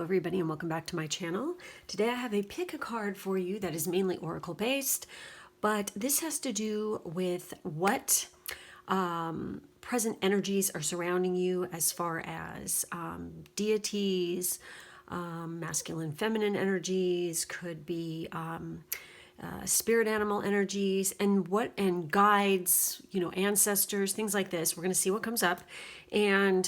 everybody, and welcome back to my channel. Today I have a pick a card for you that is mainly oracle based, but this has to do with what present energies are surrounding you as far as deities, masculine, feminine energies, could be spirit animal energies, and guides, ancestors, things like this. We're going to see what comes up, and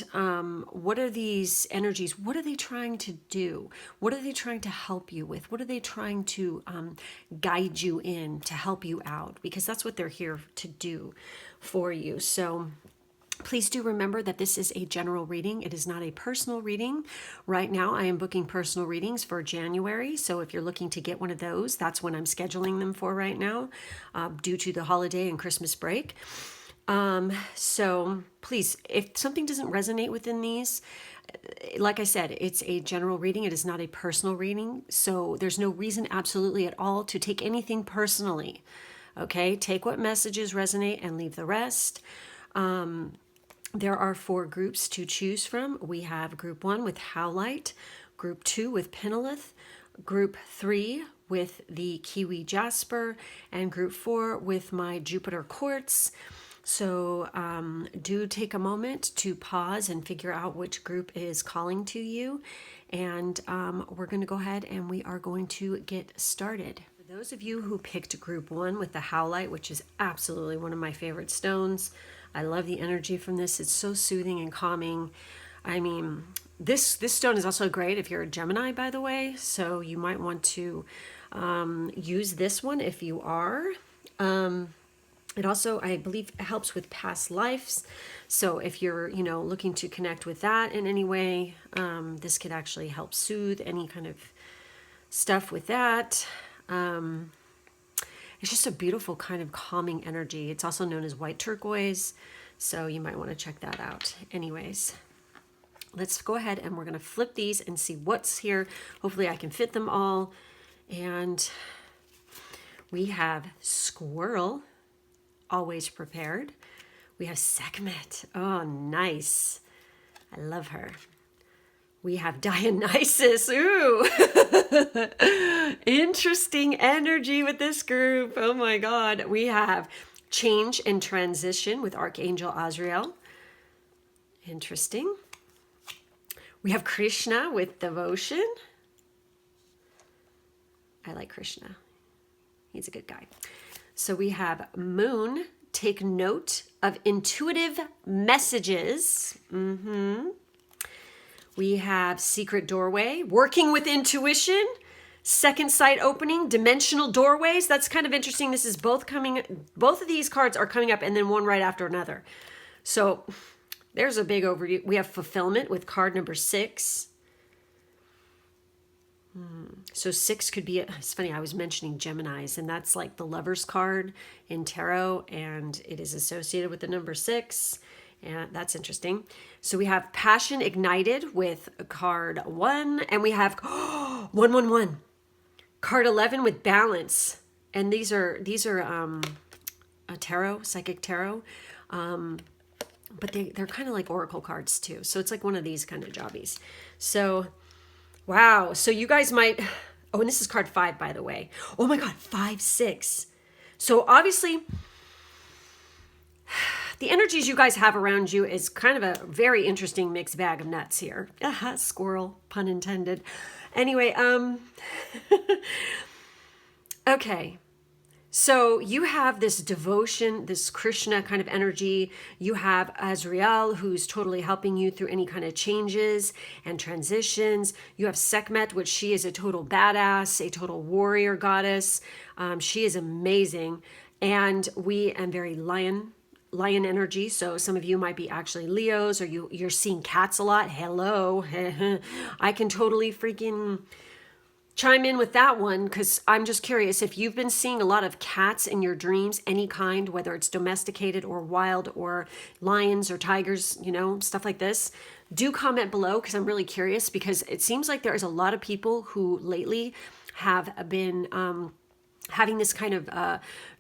what are these energies? What are they trying to do? What are they trying to help you with? What are they trying to guide you in, to help you out? Because that's what they're here to do for you. So please do remember that this is a general reading. It is not a personal reading. Right now, I am booking personal readings for January. So if you're looking to get one of those, that's when I'm scheduling them for right now, due to the holiday and Christmas break. So please, if something doesn't resonate within these, like I said, it's a general reading. It is not a personal reading. So there's no reason absolutely at all to take anything personally. Okay, take what messages resonate and leave the rest. There are 4 groups to choose from. We have group 1 with Howlite, group 2 with Penolith, group 3 with the Kiwi Jasper, and group 4 with my Jupiter Quartz. So do take a moment to pause and figure out which group is calling to you. And we're going to go ahead and we are going to get started. For those of you who picked group 1 with the Howlite, which is absolutely one of my favorite stones, I love the energy from this. It's so soothing and calming. I mean, this stone is also great if you're a Gemini, by the way. So you might want to use this one if you are. It also, I believe, helps with past lives. So if you're, looking to connect with that in any way, this could actually help soothe any kind of stuff with that. It's just a beautiful kind of calming energy. It's also known as white turquoise, so you might want to check that out. Anyways, let's go ahead and we're going to flip these and see what's here. Hopefully I can fit them all. And we have Squirrel, always prepared. We have Sekhmet. Oh, nice. I love her. We have Dionysus. Ooh. Interesting energy with this group. Oh my God. We have Change and Transition with Archangel Azrael. Interesting. We have Krishna with Devotion. I like Krishna. He's a good guy. So we have Moon, Take Note of Intuitive Messages. We have Secret Doorway, Working with Intuition, Second Sight Opening, Dimensional Doorways. That's kind of interesting. This is both of these cards are coming up and then one right after another. So there's a big overview. We have Fulfillment with card number 6. So 6 could be, it's funny, I was mentioning Geminis, and that's like the Lover's card in tarot, and it is associated with the number 6. And that's interesting. So we have Passion Ignited with card 1, and we have 111. Card 11 with Balance. And these are a tarot, psychic tarot. But they're kind of like oracle cards too. So it's like one of these kind of jobbies. So wow. So you guys might, oh, and this is card 5, by the way. Oh my God, 5, 6. So obviously the energies you guys have around you is kind of a very interesting mixed bag of nuts here. Squirrel, pun intended. Anyway, okay. So you have this devotion, this Krishna kind of energy. You have Azrael, who's totally helping you through any kind of changes and transitions. You have Sekhmet, which she is a total badass, a total warrior goddess. She is amazing. And we am very lion energy. So some of you might be actually Leos, or you're seeing cats a lot. Hello. I can totally freaking chime in with that one, because I'm just curious if you've been seeing a lot of cats in your dreams, any kind, whether it's domesticated or wild or lions or tigers, stuff like this. Do comment below, because I'm really curious, because it seems like there is a lot of people who lately have been having this kind of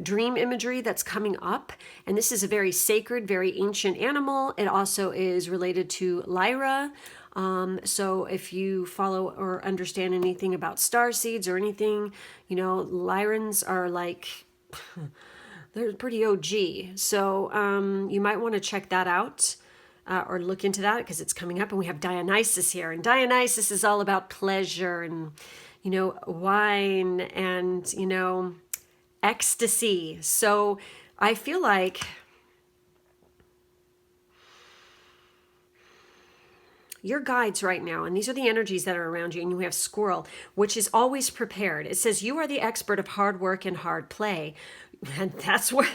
dream imagery that's coming up. And this is a very sacred, very ancient animal. It also is related to Lyra, So if you follow or understand anything about star seeds or anything, Lyrans are like, they're pretty OG. So you might want to check that out. Or look into that because it's coming up. And we have Dionysus here. And Dionysus is all about pleasure and, wine and, ecstasy. So I feel like your guides right now, and these are the energies that are around you, and you have Squirrel, which is always prepared. It says, you are the expert of hard work and hard play. And that's what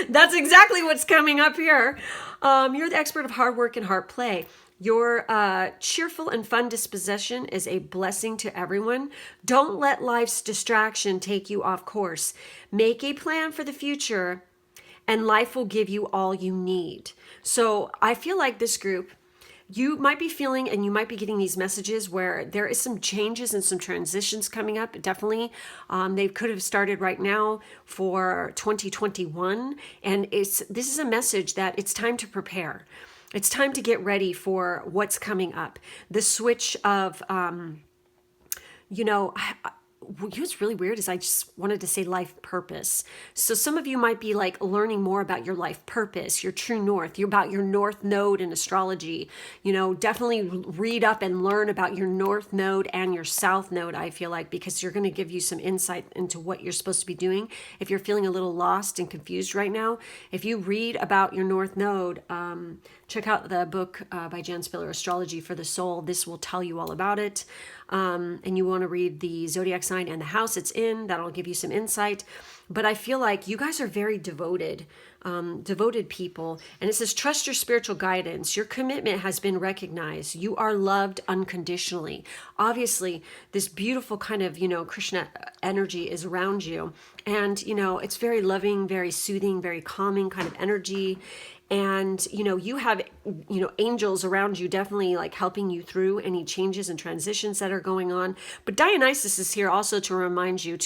that's exactly what's coming up here. You're the expert of hard work and hard play. Your cheerful and fun disposition is a blessing to everyone. Don't let life's distraction take you off course. Make a plan for the future, and life will give you all you need. So I feel like this group, you might be feeling and you might be getting these messages where there is some changes and some transitions coming up. Definitely. They could have started right now for 2021. And this is a message that it's time to prepare. It's time to get ready for what's coming up. The switch of, what's really weird is I just wanted to say life purpose. So some of you might be like learning more about your life purpose, your true north, about your north node in astrology. Definitely read up and learn about your north node and your south node, I feel like, because you're going to give you some insight into what you're supposed to be doing. If you're feeling a little lost and confused right now, if you read about your north node, check out the book by Jan Spiller, Astrology for the Soul. This will tell you all about it. And you want to read the zodiac sign and the house it's in. That'll give you some insight. But I feel like you guys are very devoted people. And it says, trust your spiritual guidance. Your commitment has been recognized. You are loved unconditionally. Obviously, this beautiful kind of, Krishna energy is around you. And, it's very loving, very soothing, very calming kind of energy. And, you have, angels around you definitely like helping you through any changes and transitions that are going on. But Dionysus is here also to remind you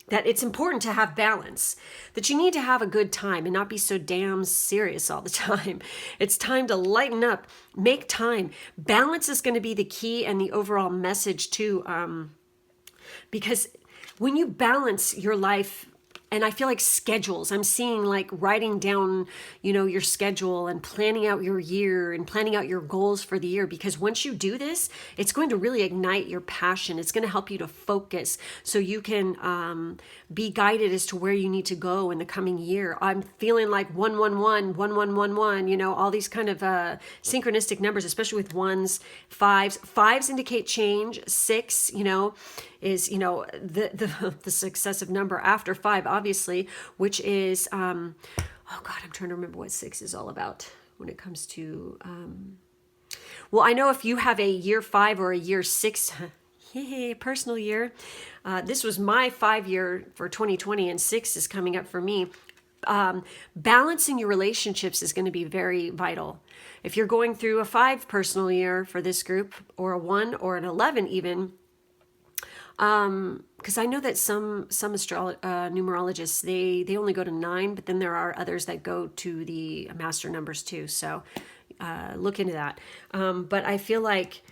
that it's important to have balance, that you need to have a good time and not be so damn serious all the time. It's time to lighten up, make time. Balance is going to be the key and the overall message too, because when you balance your life, and I feel like schedules, I'm seeing like writing down, your schedule and planning out your year and planning out your goals for the year. Because once you do this, it's going to really ignite your passion. It's going to help you to focus so you can be guided as to where you need to go in the coming year. I'm feeling like 111, 1111, all these kind of synchronistic numbers, especially with ones, fives. Fives indicate change. Six, is the successive number after five, obviously, which is I'm trying to remember what six is all about when it comes to well, I know if you have a year 5 or a year 6 personal year, this was my 5-year for 2020 and 6 is coming up for me. Balancing your relationships is going to be very vital. If you're going through a 5 personal year for this group, or a 1 or an 11 even, because I know that some numerologists, they only go to 9, but then there are others that go to the master numbers too. So look into that. But I feel like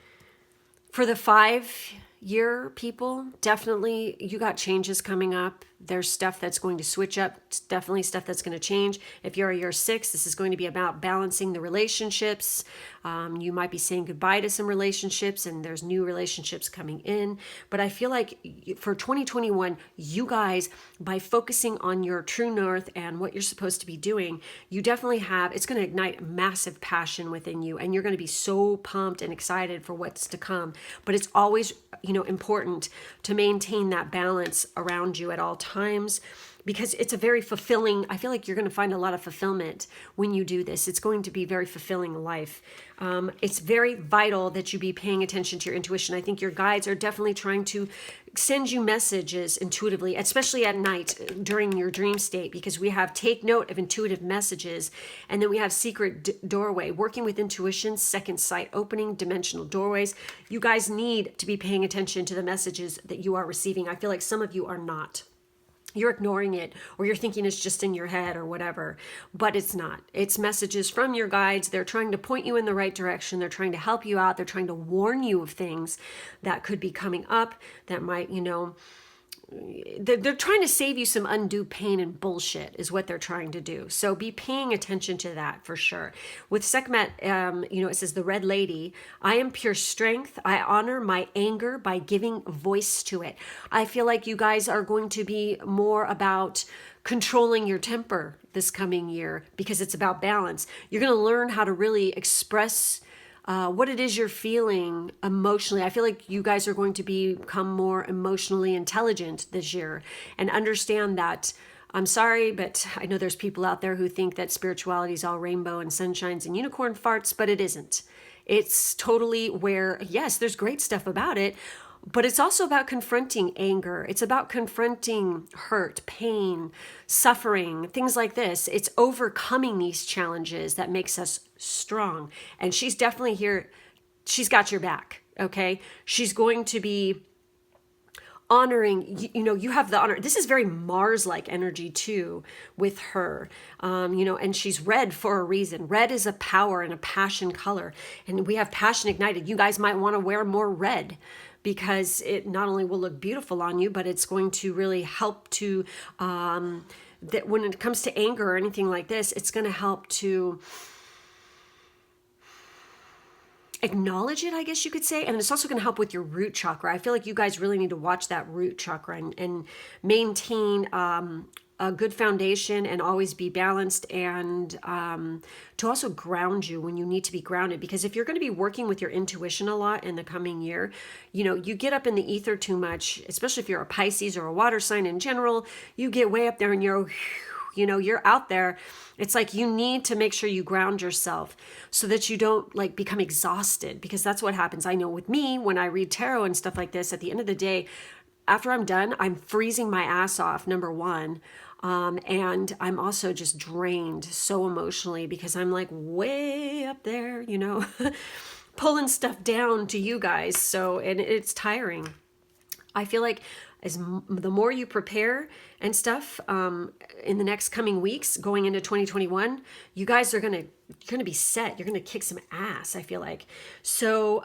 for the 5-year people, definitely you got changes coming up. There's stuff that's going to switch up, definitely stuff that's going to change. If you're a year 6, this is going to be about balancing the relationships. You might be saying goodbye to some relationships and there's new relationships coming in. But I feel like for 2021, you guys, by focusing on your true north and what you're supposed to be doing, you definitely it's going to ignite massive passion within you. And you're going to be so pumped and excited for what's to come. But it's always, important to maintain that balance around you at all times, because it's a very fulfilling, I feel like you're going to find a lot of fulfillment when you do this. It's going to be very fulfilling life. It's very vital that you be paying attention to your intuition. I think your guides are definitely trying to send you messages intuitively, especially at night during your dream state, because we have take note of intuitive messages, and then we have secret doorway, working with intuition, second sight opening, dimensional doorways. You guys need to be paying attention to the messages that you are receiving. I feel like some of you are not. you're ignoring it, or you're thinking it's just in your head or whatever, but it's not. It's messages from your guides. They're trying to point you in the right direction. They're trying to help you out. They're trying to warn you of things that could be coming up that might, they're trying to save you some undue pain and bullshit is what they're trying to do. So be paying attention to that for sure. With Sekhmet, it says the Red Lady, I am pure strength. I honor my anger by giving voice to it. I feel like you guys are going to be more about controlling your temper this coming year because it's about balance. You're going to learn how to really express what it is you're feeling emotionally. I feel like you guys are going to become more emotionally intelligent this year and understand that. I'm sorry, but I know there's people out there who think that spirituality is all rainbow and sunshines and unicorn farts, but it isn't. It's totally where, yes, there's great stuff about it, but it's also about confronting anger. It's about confronting hurt, pain, suffering, things like this. It's overcoming these challenges that makes us strong. And she's definitely here. She's got your back, okay? She's going to be honoring, you have the honor. This is very Mars-like energy too with her, and she's red for a reason. Red is a power and a passion color. And we have passion ignited. You guys might want to wear more red, because it not only will look beautiful on you, but it's going to really help to, that when it comes to anger or anything like this, it's going to help to acknowledge it, I guess you could say. And it's also going to help with your root chakra. I feel like you guys really need to watch that root chakra and maintain a good foundation and always be balanced, and to also ground you when you need to be grounded. Because if you're going to be working with your intuition a lot in the coming year, you get up in the ether too much, especially if you're a Pisces or a water sign in general. You get way up there and you're out there. It's like you need to make sure you ground yourself so that you don't become exhausted, because that's what happens. I know with me, when I read tarot and stuff like this, at the end of the day, after I'm done, I'm freezing my ass off, number one. And I'm also just drained so emotionally because I'm like way up there, pulling stuff down to you guys. So, and it's tiring. I feel like the more you prepare and stuff in the next coming weeks going into 2021, you guys are you're gonna be set. You're gonna kick some ass, I feel like. So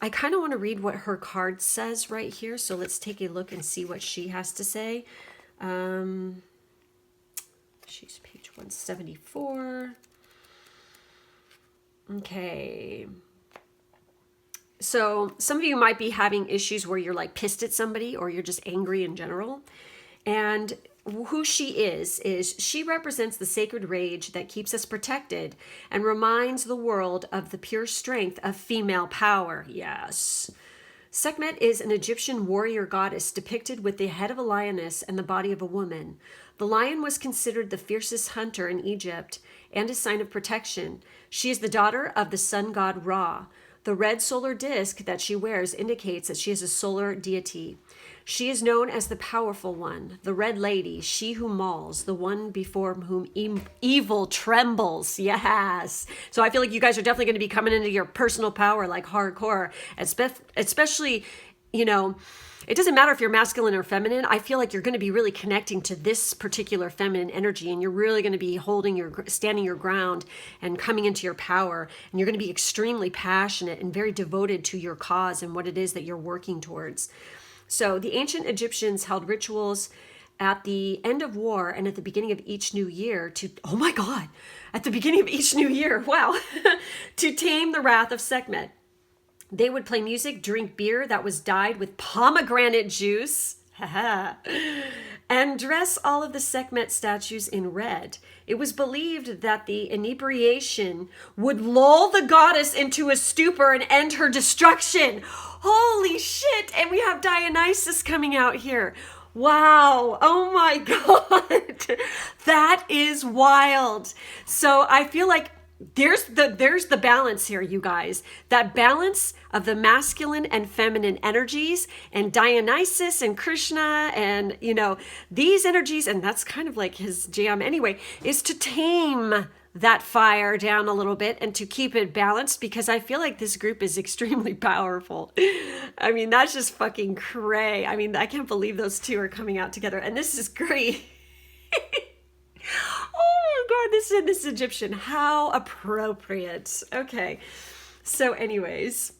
I kind of want to read what her card says right here. So let's take a look and see what she has to say. She's page 174. Okay. So some of you might be having issues where you're pissed at somebody, or you're just angry in general. And who she is she represents the sacred rage that keeps us protected and reminds the world of the pure strength of female power. Yes. Sekhmet is an Egyptian warrior goddess depicted with the head of a lioness and the body of a woman. The lion was considered the fiercest hunter in Egypt and a sign of protection. She is the daughter of the sun god Ra. The red solar disk that she wears indicates that she is a solar deity. She is known as the powerful one, the Red Lady, she who mauls, the one before whom evil trembles. Yes. So I feel like you guys are definitely going to be coming into your personal power like hardcore, especially, it doesn't matter if you're masculine or feminine. I feel like you're going to be really connecting to this particular feminine energy, and you're really going to be standing your ground and coming into your power. And you're going to be extremely passionate and very devoted to your cause and what it is that you're working towards. So the ancient Egyptians held rituals at the end of war and at the beginning of each new year at the beginning of each new year, wow, to tame the wrath of Sekhmet. They would play music, drink beer that was dyed with pomegranate juice, and dress all of the Sekhmet statues in red. It was believed that the inebriation would lull the goddess into a stupor and end her destruction. Holy shit! And we have Dionysus coming out here. Wow. Oh my God. That is wild. So I feel like there's the balance here, you guys. That balance of the masculine and feminine energies, and Dionysus and Krishna and, these energies, and that's kind of like his jam anyway, is to tame that fire down a little bit and to keep it balanced, because I feel like this group is extremely powerful. I mean, that's just fucking cray. I mean, I can't believe those two are coming out together. And this is great. Oh my God, this is Egyptian. How appropriate. Okay. So anyways,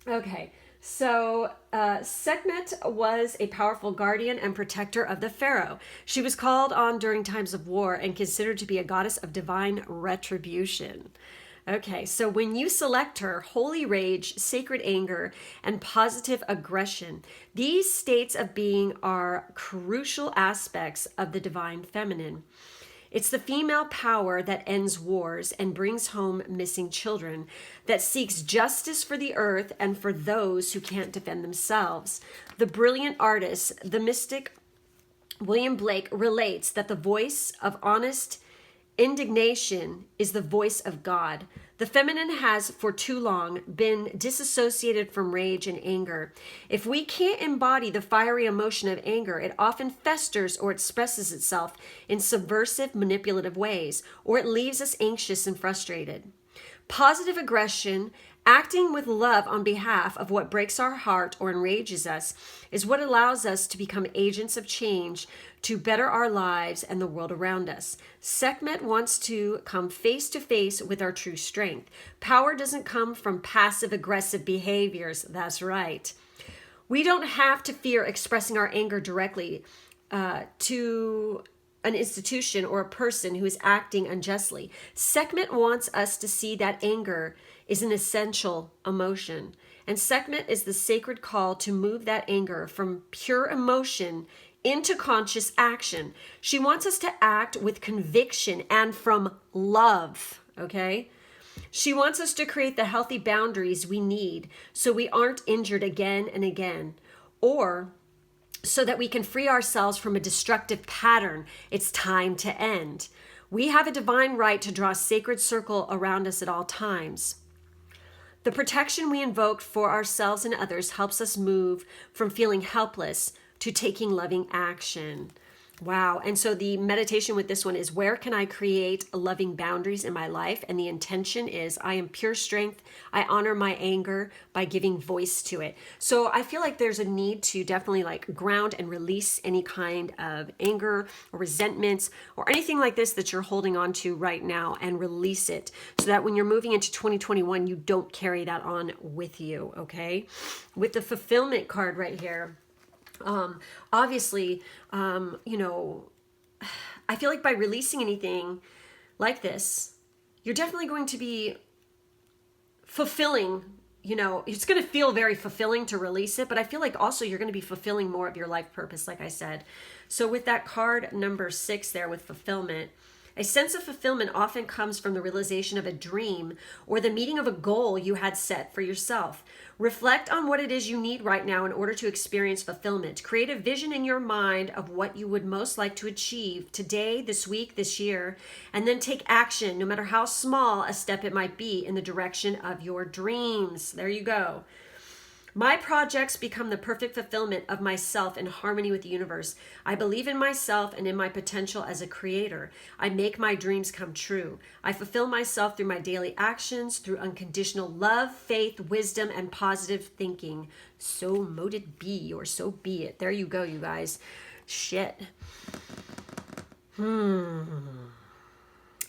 okay. So Sekhmet was a powerful guardian and protector of the pharaoh. She was called on during times of war and considered to be a goddess of divine retribution. Okay, so when you select her, holy rage, sacred anger, and positive aggression, these states of being are crucial aspects of the divine feminine. It's the female power that ends wars and brings home missing children, that seeks justice for the earth and for those who can't defend themselves. The brilliant artist, the mystic William Blake, relates that the voice of honest indignation is the voice of God. The feminine has for too long been disassociated from rage and anger. If we can't embody the fiery emotion of anger, it often festers or expresses itself in subversive, manipulative ways, or it leaves us anxious and frustrated. Positive aggression, acting with love on behalf of what breaks our heart or enrages us, is what allows us to become agents of change to better our lives and the world around us. Sekhmet wants to come face to face with our true strength. Power doesn't come from passive aggressive behaviors. That's right. We don't have to fear expressing our anger directly to an institution or a person who is acting unjustly. Sekhmet wants us to see that anger is an essential emotion. And Sekhmet is the sacred call to move that anger from pure emotion into conscious action. She wants us to act with conviction and from love, okay? She wants us to create the healthy boundaries we need so we aren't injured again and again, or so that we can free ourselves from a destructive pattern it's time to end. We have a divine right to draw a sacred circle around us at all times. The protection we invoke for ourselves and others helps us move from feeling helpless to taking loving action. Wow. And so the meditation with this one is, where can I create loving boundaries in my life? And the intention is, I am pure strength. I honor my anger by giving voice to it. So I feel like there's a need to definitely like ground and release any kind of anger or resentments or anything like this that you're holding on to right now, and release it so that when you're moving into 2021, you don't carry that on with you. Okay. With the fulfillment card right here, obviously, you know, I feel like by releasing anything like this, you're definitely going to be fulfilling, you know, it's going to feel very fulfilling to release it, but I feel like also you're going to be fulfilling more of your life purpose, like I said. So with that card number 6 there with fulfillment, a sense of fulfillment often comes from the realization of a dream or the meeting of a goal you had set for yourself. Reflect on what it is you need right now in order to experience fulfillment. Create a vision in your mind of what you would most like to achieve today, this week, this year, and then take action, no matter how small a step it might be, in the direction of your dreams. There you go. My projects become the perfect fulfillment of myself in harmony with the universe. I believe in myself and in my potential as a creator. I make my dreams come true. I fulfill myself through my daily actions, through unconditional love, faith, wisdom, and positive thinking. So mote it be, or so be it. There you go, you guys. Shit.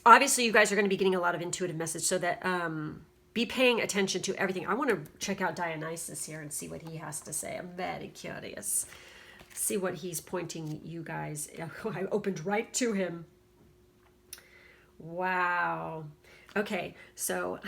Obviously, you guys are going to be getting a lot of intuitive message, so that be paying attention to everything. I want to check out Dionysus here and see what he has to say. I'm very curious. See what he's pointing you guys. I opened right to him. Wow. Okay, so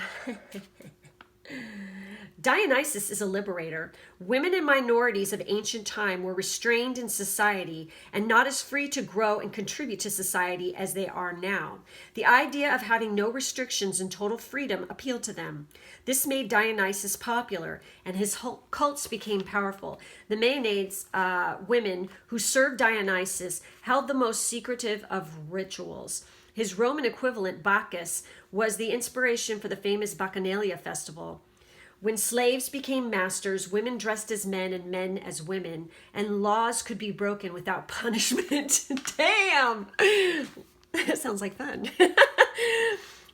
Dionysus is a liberator. Women and minorities of ancient time were restrained in society and not as free to grow and contribute to society as they are now. The idea of having no restrictions and total freedom appealed to them. This made Dionysus popular, and his cults became powerful. The Maenads, women who served Dionysus, held the most secretive of rituals. His Roman equivalent, Bacchus, was the inspiration for the famous Bacchanalia festival. When slaves became masters, women dressed as men and men as women, and laws could be broken without punishment. Damn! That sounds like fun.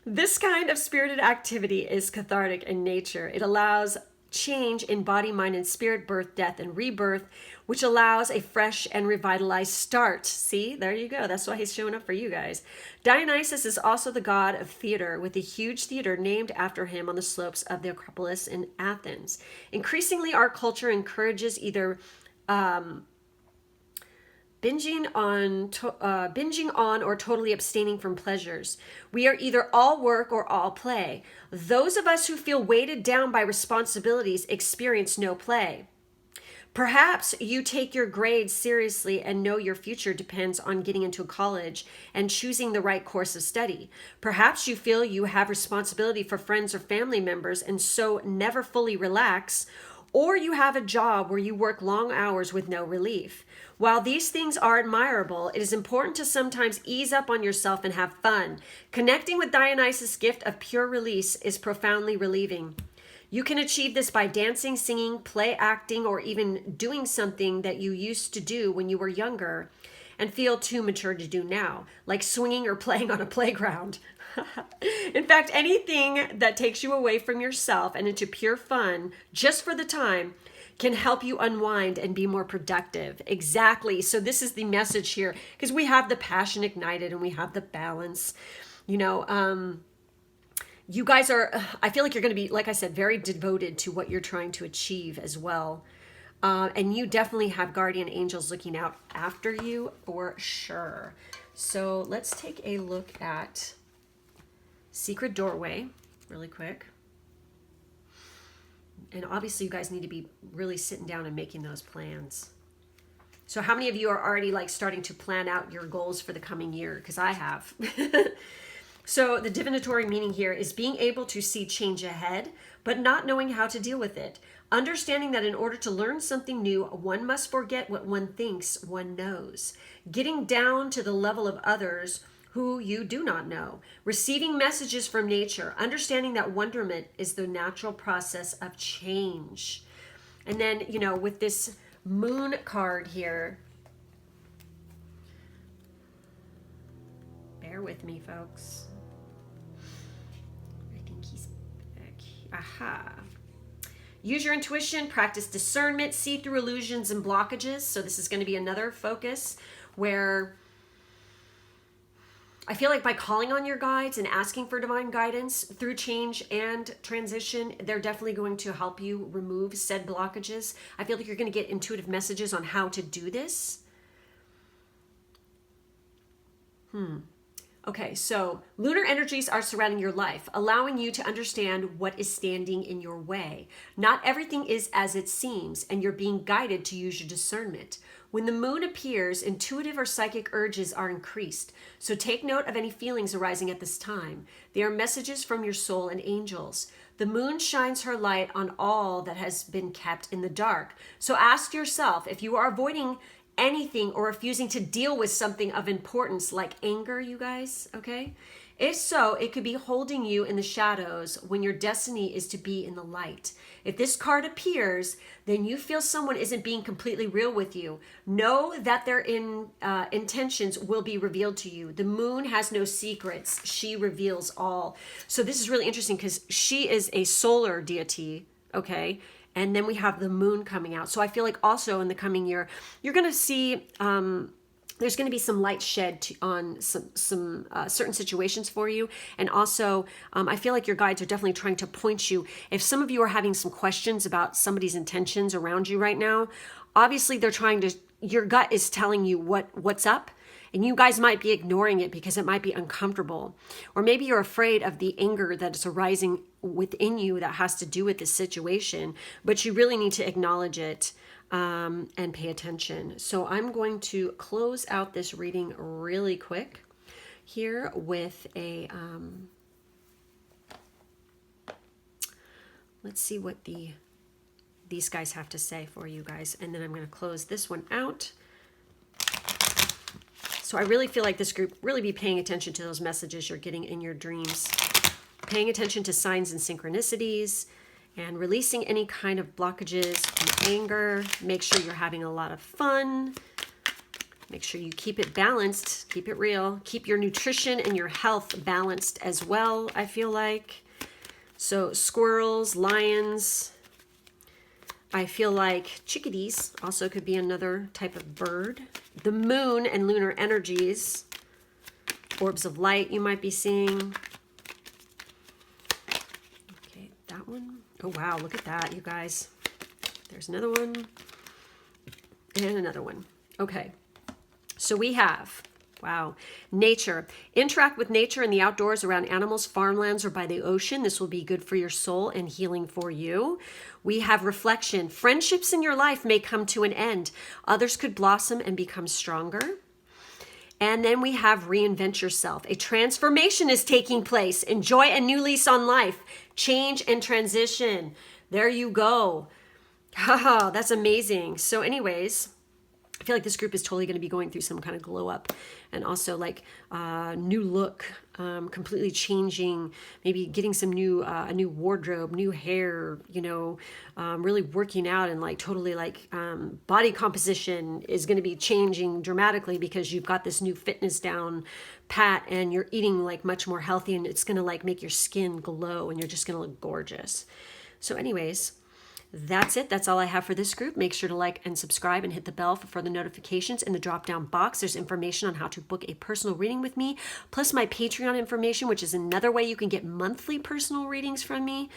This kind of spirited activity is cathartic in nature. It allows change in body, mind, and spirit, birth, death, and rebirth, which allows a fresh and revitalized start. See, there you go. That's why he's showing up for you guys. Dionysus is also the god of theater, with a huge theater named after him on the slopes of the Acropolis in Athens. Increasingly, our culture encourages either binging on or totally abstaining from pleasures. We are either all work or all play. Those of us who feel weighted down by responsibilities experience no play. Perhaps you take your grades seriously and know your future depends on getting into college and choosing the right course of study. Perhaps you feel you have responsibility for friends or family members and so never fully relax. Or you have a job where you work long hours with no relief. While these things are admirable, it is important to sometimes ease up on yourself and have fun. Connecting with Dionysus' gift of pure release is profoundly relieving. You can achieve this by dancing, singing, play acting, or even doing something that you used to do when you were younger and feel too mature to do now, like swinging or playing on a playground. In fact, anything that takes you away from yourself and into pure fun, just for the time, can help you unwind and be more productive. Exactly. So this is the message here, because we have the passion ignited and we have the balance. You guys are, I feel like you're going to be, like I said, very devoted to what you're trying to achieve as well. And you definitely have guardian angels looking out after you for sure. So let's take a look at Secret Doorway really quick. And obviously you guys need to be really sitting down and making those plans. So how many of you are already like starting to plan out your goals for the coming year? Because I have. So the divinatory meaning here is being able to see change ahead, but not knowing how to deal with it. Understanding that in order to learn something new, one must forget what one thinks one knows. Getting down to the level of others who you do not know. Receiving messages from nature. Understanding that wonderment is the natural process of change. And then, with this moon card here, bear with me, folks. I think he's back. Aha. Use your intuition, practice discernment, see through illusions and blockages. So this is going to be another focus where I feel like by calling on your guides and asking for divine guidance through change and transition, they're definitely going to help you remove said blockages. I feel like you're going to get intuitive messages on how to do this. Okay, so lunar energies are surrounding your life, allowing you to understand what is standing in your way. Not everything is as it seems, and you're being guided to use your discernment. When the moon appears, intuitive or psychic urges are increased. So take note of any feelings arising at this time. They are messages from your soul and angels. The moon shines her light on all that has been kept in the dark. So ask yourself if you are avoiding anything or refusing to deal with something of importance like anger, you guys, okay? If so, it could be holding you in the shadows when your destiny is to be in the light. If this card appears, then you feel someone isn't being completely real with you. Know that their intentions will be revealed to you. The moon has no secrets. She reveals all. So this is really interesting because she is a solar deity, okay? And then we have the moon coming out. So I feel like also in the coming year, you're going to see there's going to be some light shed on some certain situations for you. And also, I feel like your guides are definitely trying to point you. If some of you are having some questions about somebody's intentions around you right now, obviously they're trying to, your gut is telling you what's up. And you guys might be ignoring it because it might be uncomfortable. Or maybe you're afraid of the anger that is arising within you that has to do with this situation. But you really need to acknowledge it and pay attention. So I'm going to close out this reading really quick here with a... let's see what these guys have to say for you guys. And then I'm going to close this one out. So I really feel like this group really be paying attention to those messages you're getting in your dreams, paying attention to signs and synchronicities, and releasing any kind of blockages and anger. Make sure you're having a lot of fun. Make sure you keep it balanced, keep it real, keep your nutrition and your health balanced as well, I feel like. So squirrels, lions, I feel like chickadees also could be another type of bird. The moon and lunar energies, orbs of light you might be seeing. Okay, that one. Oh, wow, look at that, you guys. There's another one and another one. Okay, so we have, wow, nature. Interact with nature in the outdoors, around animals, farmlands, or by the ocean. This will be good for your soul and healing for you. We have reflection. Friendships in your life may come to an end. Others could blossom and become stronger. And then we have reinvent yourself. A transformation is taking place. Enjoy a new lease on life. Change and transition. There you go. Haha, that's amazing. So anyways, I feel like this group is totally going to be going through some kind of glow up, and also like new look, completely changing, maybe getting some new, a new wardrobe, new hair, you know, really working out, and like totally like body composition is going to be changing dramatically because you've got this new fitness down pat and you're eating like much more healthy, and it's going to like make your skin glow and you're just going to look gorgeous. So anyways, that's it. That's all I have for this group. Make sure to like and subscribe and hit the bell for further notifications. In the drop-down box, there's information on how to book a personal reading with me, plus my Patreon information, which is another way you can get monthly personal readings from me.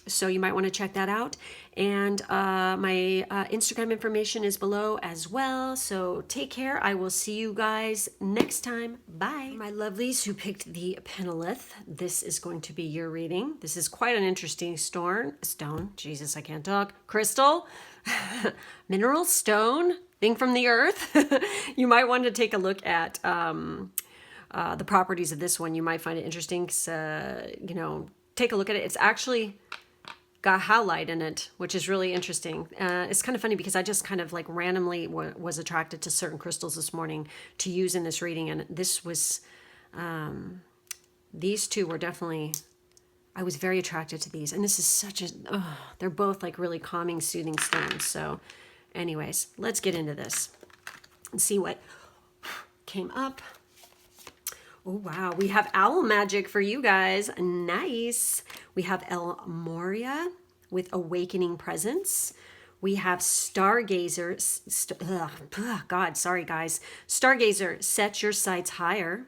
So you might want to check that out. And my Instagram information is below as well. So take care. I will see you guys next time. Bye. My lovelies who picked the Penolith, this is going to be your reading. This is quite an interesting stone. Jesus, I can't talk. Crystal, mineral, stone, thing from the earth. You might want to take a look at the properties of this one. You might find it interesting. You know, take a look at it. It's actually got halite in it, which is really interesting. It's kind of funny because I just kind of like randomly was attracted to certain crystals this morning to use in this reading. And this was, these two were definitely, I was very attracted to these. And this is such a, they're both like really calming, soothing stones. So anyways, let's get into this and see what came up. Oh, wow. We have owl magic for you guys. Nice. We have El Moria with awakening presence. We have Stargazer. God, sorry, guys. Stargazer, set your sights higher.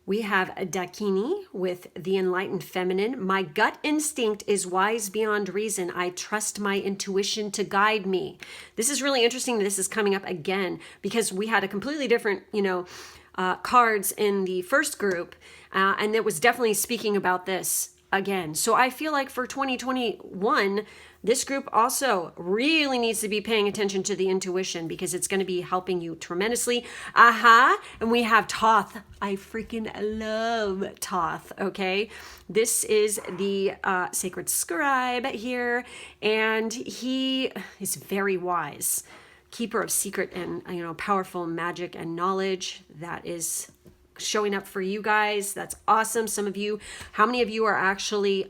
We have Dakini with the enlightened feminine. My gut instinct is wise beyond reason. I trust my intuition to guide me. This is really interesting. This is coming up again because we had a completely different, you know, cards in the first group, and it was definitely speaking about this again. So I feel like for 2021, this group also really needs to be paying attention to the intuition because it's going to be helping you tremendously. And we have Thoth. I freaking love Thoth, okay? This is the sacred scribe here, and he is very wise. Keeper of secret and, you know, powerful magic and knowledge that is showing up for you guys. That's awesome. Some of you, how many of you are actually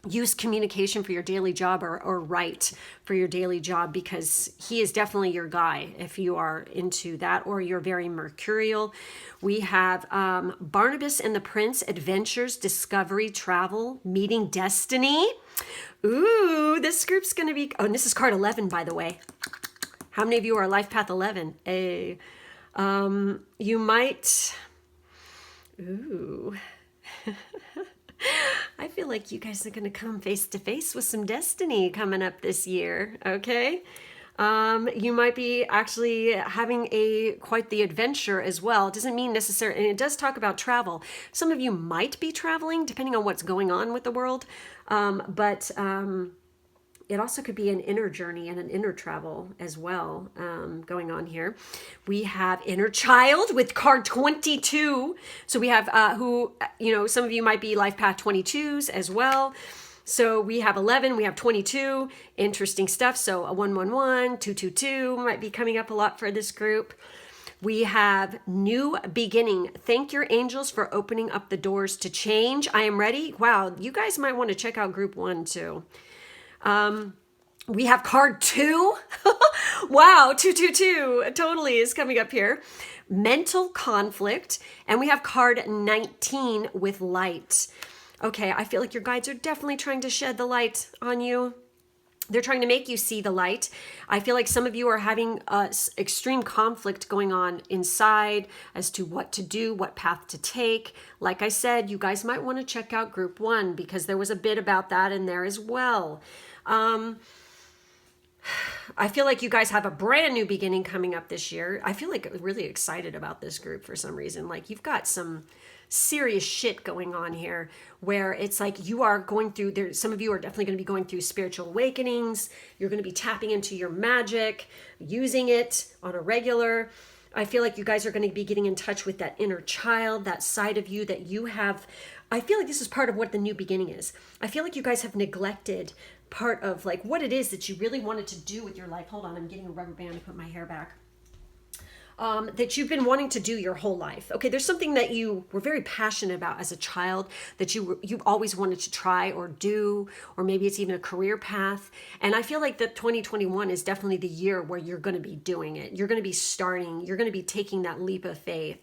use communication for your daily job or write for your daily job? Because he is definitely your guy if you are into that, or you're very mercurial. We have Barnabas and the Prince, adventures, discovery, travel, meeting destiny. Ooh, this group's going to be, oh, and this is card 11, by the way. How many of you are Life Path 11? You might, ooh. I feel like you guys are going to come face to face with some destiny coming up this year, okay? You might be actually having quite the adventure as well. It doesn't mean necessarily, and it does talk about travel. Some of you might be traveling depending on what's going on with the world, but it also could be an inner journey and an inner travel as well going on here. We have inner child with card 22. So we have who, you know, some of you might be Life Path 22s as well. So we have 11, we have 22, interesting stuff. So a 111, 222 might be coming up a lot for this group. We have new beginning. Thank your angels for opening up the doors to change. I am ready. Wow, you guys might want to check out group 1 too. We have card 2. Wow, 222 totally is coming up here. Mental conflict. And we have card 19 with light. Okay, I feel like your guides are definitely trying to shed the light on you. They're trying to make you see the light. I feel like some of you are having extreme conflict going on inside as to what to do, what path to take. Like I said, you guys might want to check out group 1 because there was a bit about that in there as well. I feel like you guys have a brand new beginning coming up this year. I feel like really excited about this group for some reason. Like you've got some serious shit going on here where it's like you are going through there. Some of you are definitely going to be going through spiritual awakenings. You're going to be tapping into your magic, using it on a regular. I feel like you guys are going to be getting in touch with that inner child, that side of you that you have. I feel like this is part of what the new beginning is. I feel like you guys have neglected part of like what it is that you really wanted to do with your life. Hold on, I'm getting a rubber band to put my hair back. That you've been wanting to do your whole life. Okay, there's something that you were very passionate about as a child that you've always wanted to try or do, or maybe it's even a career path. And I feel like that 2021 is definitely the year where you're going to be doing it. You're going to be starting. You're going to be taking that leap of faith.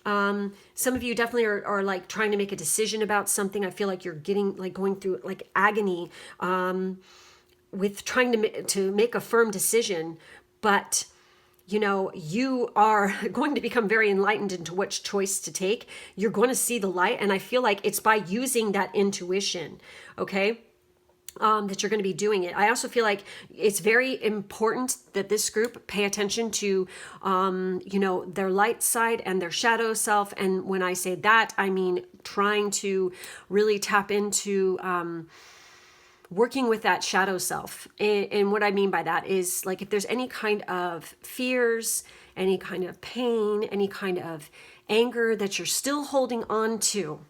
Some of you definitely are like trying to make a decision about something. I feel like you're getting like going through like agony with trying to make a firm decision, but you know, you are going to become very enlightened into which choice to take. You're going to see the light. And I feel like it's by using that intuition, okay, that you're going to be doing it. I also feel like it's very important that this group pay attention to, you know, their light side and their shadow self. And when I say that, I mean trying to really tap into working with that shadow self. And what I mean by that is like if there's any kind of fears, any kind of pain, any kind of anger that you're still holding on to,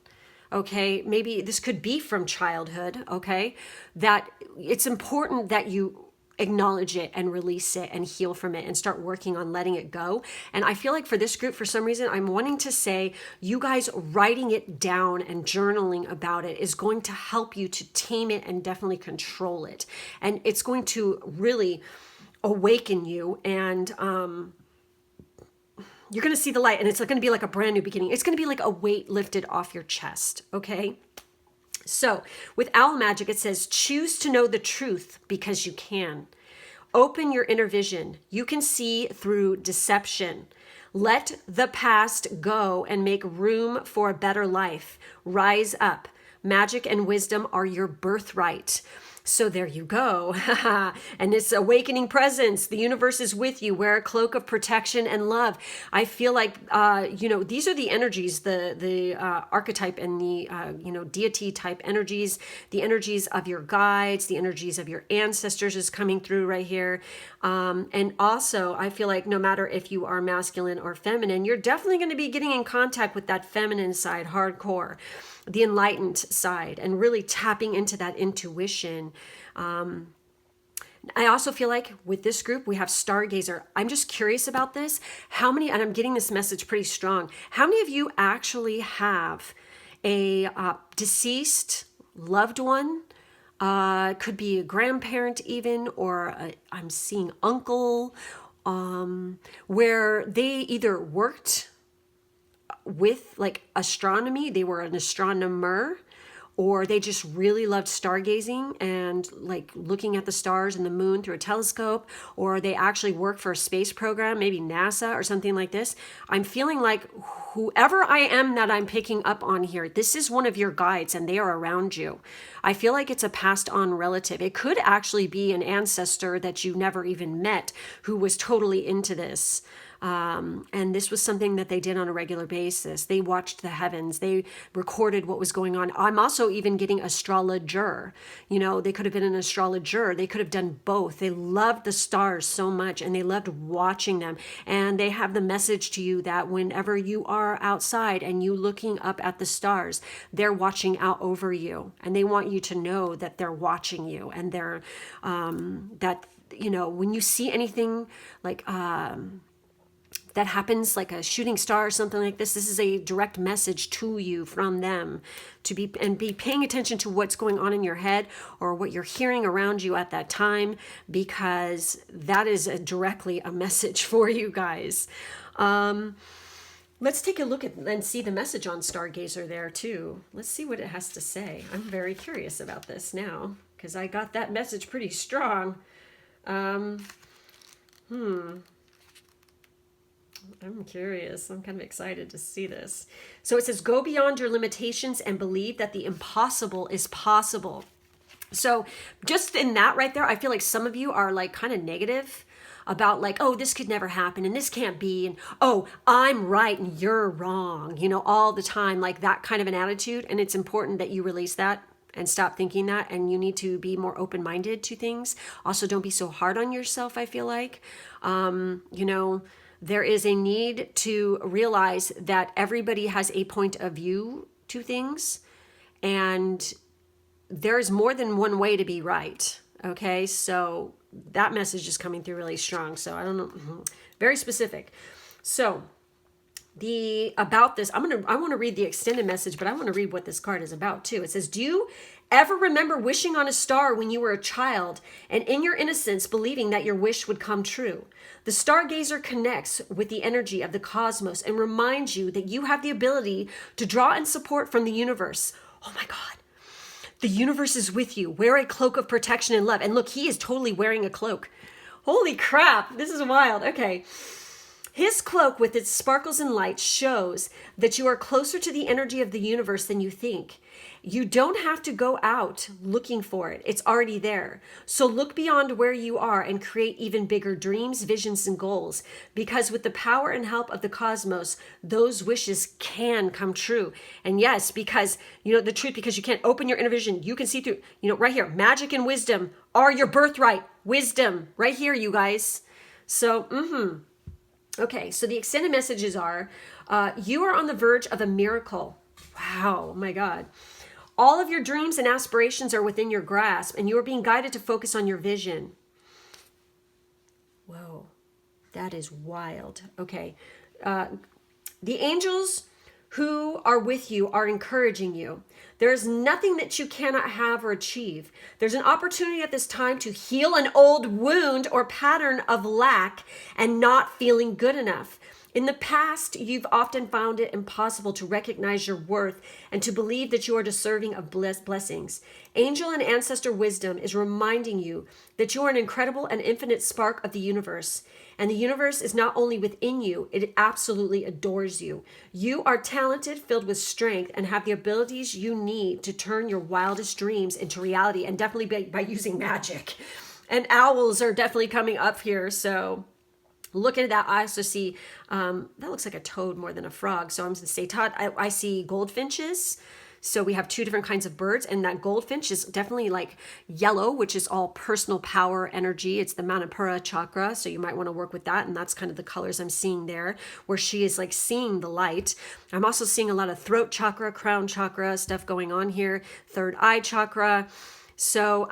okay, maybe this could be from childhood, okay, that it's important that you acknowledge it and release it and heal from it and start working on letting it go. And I feel like for this group, for some reason, I'm wanting to say you guys writing it down and journaling about it is going to help you to tame it and definitely control it. And it's going to really awaken you, and you're going to see the light, and it's going to be like a brand new beginning. It's going to be like a weight lifted off your chest, okay? So with Owl Magic, it says, choose to know the truth because you can. Open your inner vision. You can see through deception. Let the past go and make room for a better life. Rise up. Magic and wisdom are your birthright. So there you go. And this awakening presence, the universe is with you. Wear a cloak of protection and love. I feel like, you know, these are the energies, the archetype and the, you know, deity type energies, the energies of your guides, the energies of your ancestors is coming through right here. And also, I feel like no matter if you are masculine or feminine, you're definitely going to be getting in contact with that feminine side, hardcore, the enlightened side, and really tapping into that intuition. I also feel like with this group, we have Stargazer. I'm just curious about this. How many, and I'm getting this message pretty strong, how many of you actually have a deceased loved one? Could be a grandparent even, or I'm seeing uncle, where they either worked with like astronomy, they were an astronomer, or they just really loved stargazing and like looking at the stars and the moon through a telescope, or they actually worked for a space program, maybe NASA or something like this. I'm feeling like whoever I am that I'm picking up on here, this is one of your guides and they are around you. I feel like it's a passed on relative. It could actually be an ancestor that you never even met who was totally into this. And this was something that they did on a regular basis. They watched the heavens. They recorded what was going on. I'm also even getting astrologer. You know, they could have been an astrologer. They could have done both. They loved the stars so much and they loved watching them. And they have the message to you that whenever you are outside and you looking up at the stars, they're watching out over you. And they want you to know that they're watching you. And they're, that, you know, when you see anything like, that happens, like a shooting star or something like this, this is a direct message to you from them to be paying attention to what's going on in your head or what you're hearing around you at that time, because that is directly a message for you guys. Let's take a look at and see the message on Stargazer there too. Let's see what it has to say. I'm very curious about this now because I got that message pretty strong. I'm curious. I'm kind of excited to see this. So it says, go beyond your limitations and believe that the impossible is possible. So just in that right there, I feel like some of you are like kind of negative about like, oh, this could never happen and this can't be, and oh, I'm right and you're wrong, you know, all the time, like that kind of an attitude. And it's important that you release that and stop thinking that, and you need to be more open-minded to things. Also, don't be so hard on yourself, I feel like. You know, there is a need to realize that everybody has a point of view to things, and there's more than one way to be right. Okay, so that message is coming through really strong. So I don't know, very specific. So about this, I want to read the extended message, but I want to read what this card is about too. It says, do you ever remember wishing on a star when you were a child and in your innocence believing that your wish would come true? The stargazer connects with the energy of the cosmos and reminds you that you have the ability to draw in support from the universe. Oh my God. The universe is with you. Wear a cloak of protection and love. And look, he is totally wearing a cloak. Holy crap. This is wild. Okay. His cloak with its sparkles and light shows that you are closer to the energy of the universe than you think. You don't have to go out looking for it. It's already there. So look beyond where you are and create even bigger dreams, visions, and goals. Because with the power and help of the cosmos, those wishes can come true. And yes, because, you know, the truth, because you can't open your inner vision, you can see through, you know, right here, magic and wisdom are your birthright. Wisdom, right here, you guys. So, Okay, so the extended messages are, you are on the verge of a miracle. Wow, oh my God. All of your dreams and aspirations are within your grasp, and you are being guided to focus on your vision. Whoa, that is wild. Okay, the angels who are with you are encouraging you. There is nothing that you cannot have or achieve. There's an opportunity at this time to heal an old wound or pattern of lack and not feeling good enough. In the past, you've often found it impossible to recognize your worth and to believe that you are deserving of blessings. Angel and ancestor wisdom is reminding you that you are an incredible and infinite spark of the universe. And the universe is not only within you, it absolutely adores you. You are talented, filled with strength, and have the abilities you need to turn your wildest dreams into reality, and definitely by using magic. And owls are definitely coming up here, so looking at that, I also see, that looks like a toad more than a frog. So I'm going to say, Todd, I see goldfinches. So we have two different kinds of birds, and that goldfinch is definitely like yellow, which is all personal power energy. It's the Manipura chakra. So you might want to work with that. And that's kind of the colors I'm seeing there, where she is like seeing the light. I'm also seeing a lot of throat chakra, crown chakra stuff going on here, third eye chakra. So,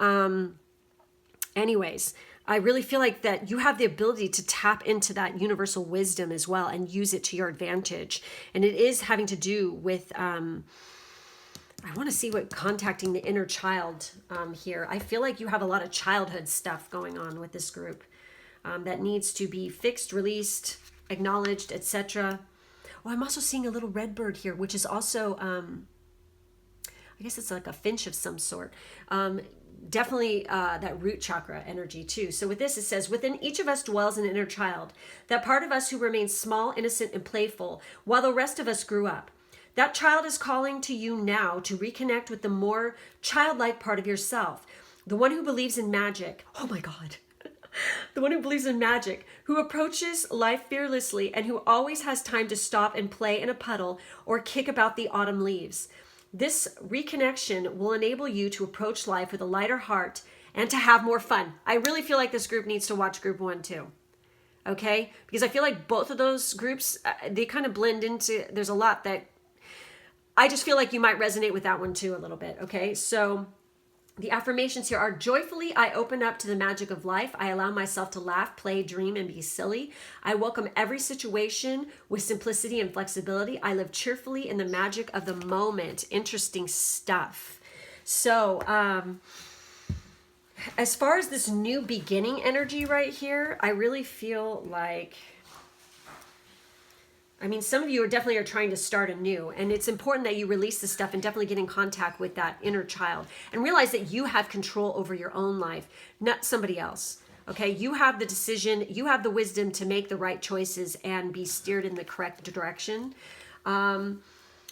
anyways, I really feel like that you have the ability to tap into that universal wisdom as well and use it to your advantage. And it is having to do with, I want to see what contacting the inner child here. I feel like you have a lot of childhood stuff going on with this group that needs to be fixed, released, acknowledged, etc. Oh, I'm also seeing a little red bird here, which is also, I guess it's like a finch of some sort. Definitely that root chakra energy too. So with this, it says, within each of us dwells an inner child, that part of us who remains small, innocent, and playful, while the rest of us grew up. That child is calling to you now to reconnect with the more childlike part of yourself, the one who believes in magic. Oh my God. The one who believes in magic, who approaches life fearlessly, and who always has time to stop and play in a puddle or kick about the autumn leaves. This reconnection will enable you to approach life with a lighter heart and to have more fun. I really feel like this group needs to watch group 1 too. Okay? Because I feel like both of those groups, they kind of blend into, there's a lot that I just feel like you might resonate with that one too a little bit. Okay? So The affirmations here are: joyfully, I open up to the magic of life. I allow myself to laugh, play, dream, and be silly. I welcome every situation with simplicity and flexibility. I live cheerfully in the magic of the moment. Interesting stuff. So, as far as this new beginning energy right here, I really feel like, I mean, some of you are trying to start anew, and it's important that you release this stuff and definitely get in contact with that inner child and realize that you have control over your own life, not somebody else. Okay, you have the decision, you have the wisdom to make the right choices and be steered in the correct direction.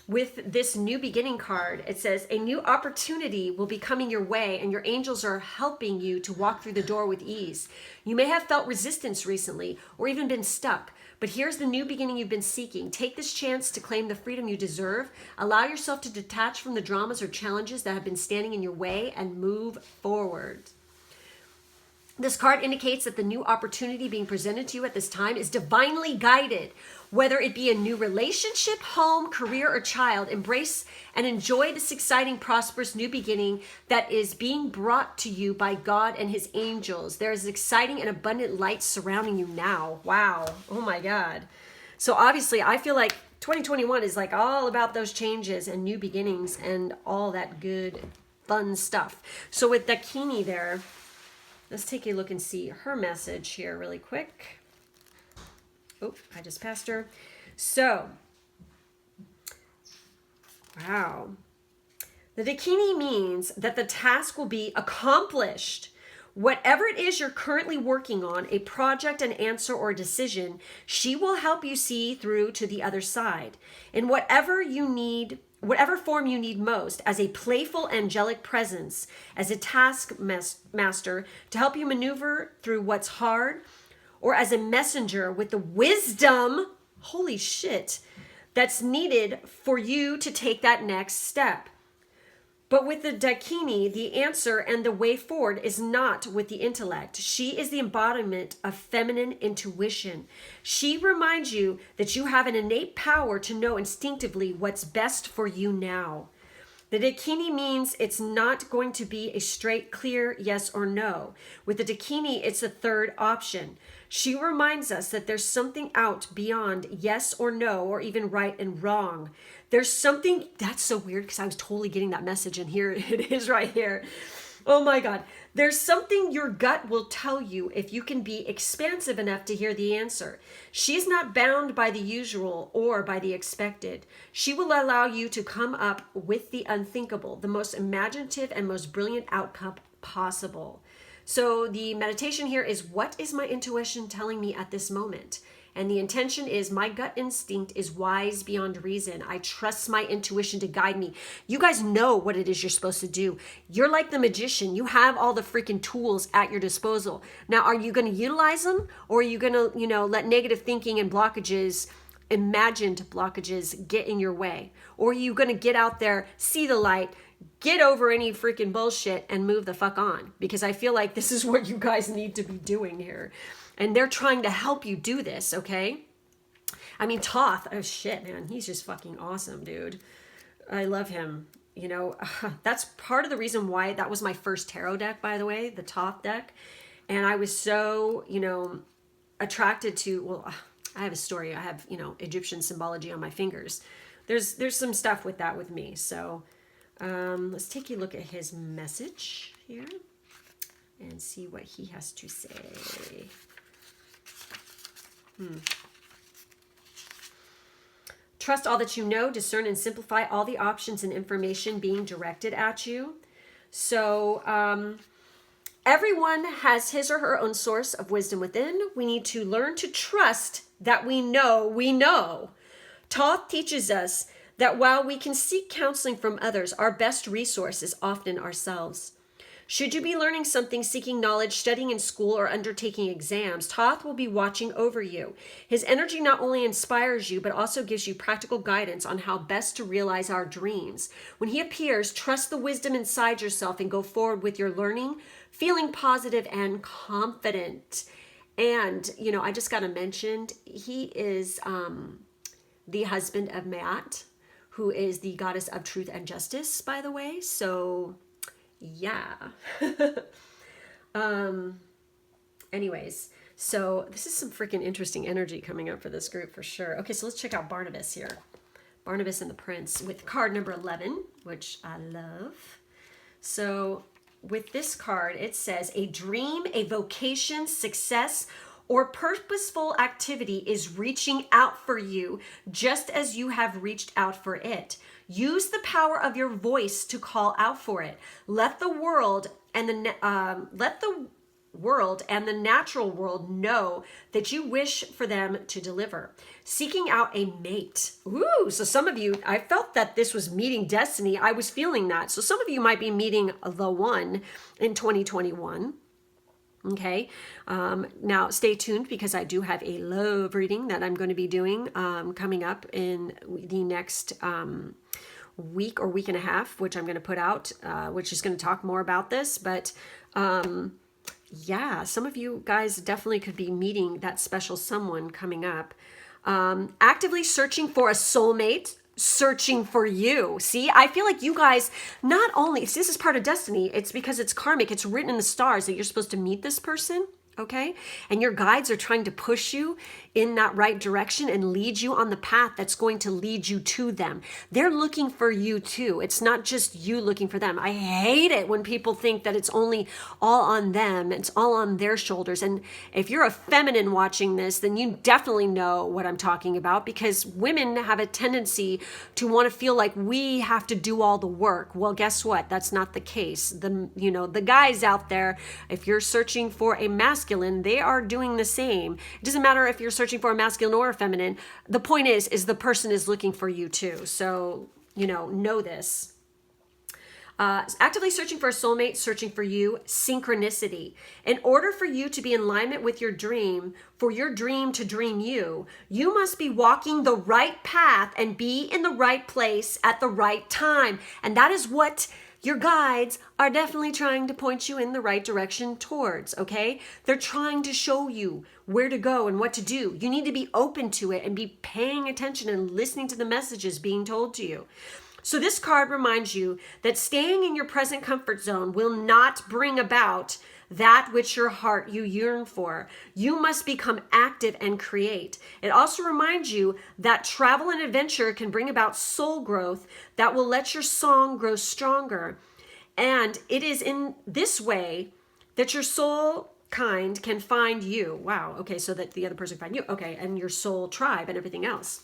With this new beginning card, it says a new opportunity will be coming your way, and your angels are helping you to walk through the door with ease. You may have felt resistance recently or even been stuck, but here's the new beginning you've been seeking. Take this chance to claim the freedom you deserve. Allow yourself to detach from the dramas or challenges that have been standing in your way and move forward. This card indicates that the new opportunity being presented to you at this time is divinely guided. Whether it be a new relationship, home, career, or child, embrace and enjoy this exciting, prosperous new beginning that is being brought to you by God and his angels. There is exciting and abundant light surrounding you now. Wow. Oh my God. So obviously, I feel like 2021 is like all about those changes and new beginnings and all that good, fun stuff. So with Dakini there, let's take a look and see her message here really quick. Oh, I just passed her. So, wow. The Dakini means that the task will be accomplished. Whatever it is you're currently working on, a project, an answer, or a decision, she will help you see through to the other side. In whatever you need, whatever form you need most, as a playful angelic presence, as a task master to help you maneuver through what's hard, or as a messenger with the wisdom, holy shit, that's needed for you to take that next step. But with the Dakini, the answer and the way forward is not with the intellect. She is the embodiment of feminine intuition. She reminds you that you have an innate power to know instinctively what's best for you now. The Dakini means it's not going to be a straight, clear yes or no. With the Dakini, it's a third option. She reminds us that there's something out beyond yes or no, or even right and wrong. There's something, that's so weird because I was totally getting that message, and here it is right here. Oh my God. There's something your gut will tell you if you can be expansive enough to hear the answer. She's not bound by the usual or by the expected. She will allow you to come up with the unthinkable, the most imaginative and most brilliant outcome possible. So the meditation here is, what is my intuition telling me at this moment? And the intention is, my gut instinct is wise beyond reason. I trust my intuition to guide me. You guys know what it is you're supposed to do. You're like the magician. You have all the freaking tools at your disposal. Now, are you going to utilize them, or are you going to, let negative thinking and blockages, imagined blockages, get in your way? Or are you going to get out there, see the light, get over any freaking bullshit and move the fuck on? Because I feel like this is what you guys need to be doing here. And they're trying to help you do this, okay? I mean, Thoth, oh shit, man, he's just fucking awesome, dude. I love him. That's part of the reason why that was my first tarot deck, by the way, the Thoth deck. And I was so, attracted to, well, I have a story. I have, Egyptian symbology on my fingers. There's some stuff with that with me. So let's take a look at his message here and see what he has to say. Trust all that you know, discern and simplify all the options and information being directed at you. So everyone has his or her own source of wisdom within. We need to learn to trust that we know. Thoth teaches us that while we can seek counseling from others, our best resource is often ourselves. Should you be learning something, seeking knowledge, studying in school, or undertaking exams, Thoth will be watching over you. His energy not only inspires you, but also gives you practical guidance on how best to realize our dreams. When he appears, trust the wisdom inside yourself and go forward with your learning, feeling positive and confident. And, I just got to mention, he is the husband of Maat, who is the goddess of truth and justice, by the way. So Yeah. Anyways, so this is some freaking interesting energy coming up for this group for sure. Okay, so let's check out Barnabas here. Barnabas and the Prince with card number 11, which I love. So with this card, it says a dream, a vocation, success, or purposeful activity is reaching out for you just as you have reached out for it. Use the power of your voice to call out for it. Let the world and the natural world know that you wish for them to deliver. Seeking out a mate. Ooh, so some of you, I felt that this was meeting destiny. I was feeling that. So some of you might be meeting the one in 2021. Okay. Now stay tuned because I do have a love reading that I'm going to be doing coming up in the next week or week and a half, which I'm going to put out, which is going to talk more about this. But yeah, some of you guys definitely could be meeting that special someone coming up. Actively searching for a soulmate, searching for you. See, I feel like you guys not only, see, this is part of destiny, it's because it's karmic, it's written in the stars that you're supposed to meet this person. Okay. And your guides are trying to push you in that right direction and lead you on the path that's going to lead you to them. They're looking for you too. It's not just you looking for them. I hate it when people think that it's only all on them. It's all on their shoulders. And if you're a feminine watching this, then you definitely know what I'm talking about, because women have a tendency to want to feel like we have to do all the work. Well, guess what? That's not the case. The guys out there, if you're searching for a masculine, they are doing the same. It doesn't matter if you're searching for a masculine or a feminine. The point is the person is looking for you too. So, know this. Actively searching for a soulmate, searching for you, synchronicity. In order for you to be in alignment with your dream, for your dream to dream you, you must be walking the right path and be in the right place at the right time. And that is what your guides are definitely trying to point you in the right direction towards, okay? They're trying to show you where to go and what to do. You need to be open to it and be paying attention and listening to the messages being told to you. So this card reminds you that staying in your present comfort zone will not bring about that which your heart you yearn for. You must become active and create. It also reminds you that travel and adventure can bring about soul growth that will let your song grow stronger. And it is in this way that your soul kind can find you. Wow. Okay. So that the other person can find you. Okay. And your soul tribe and everything else.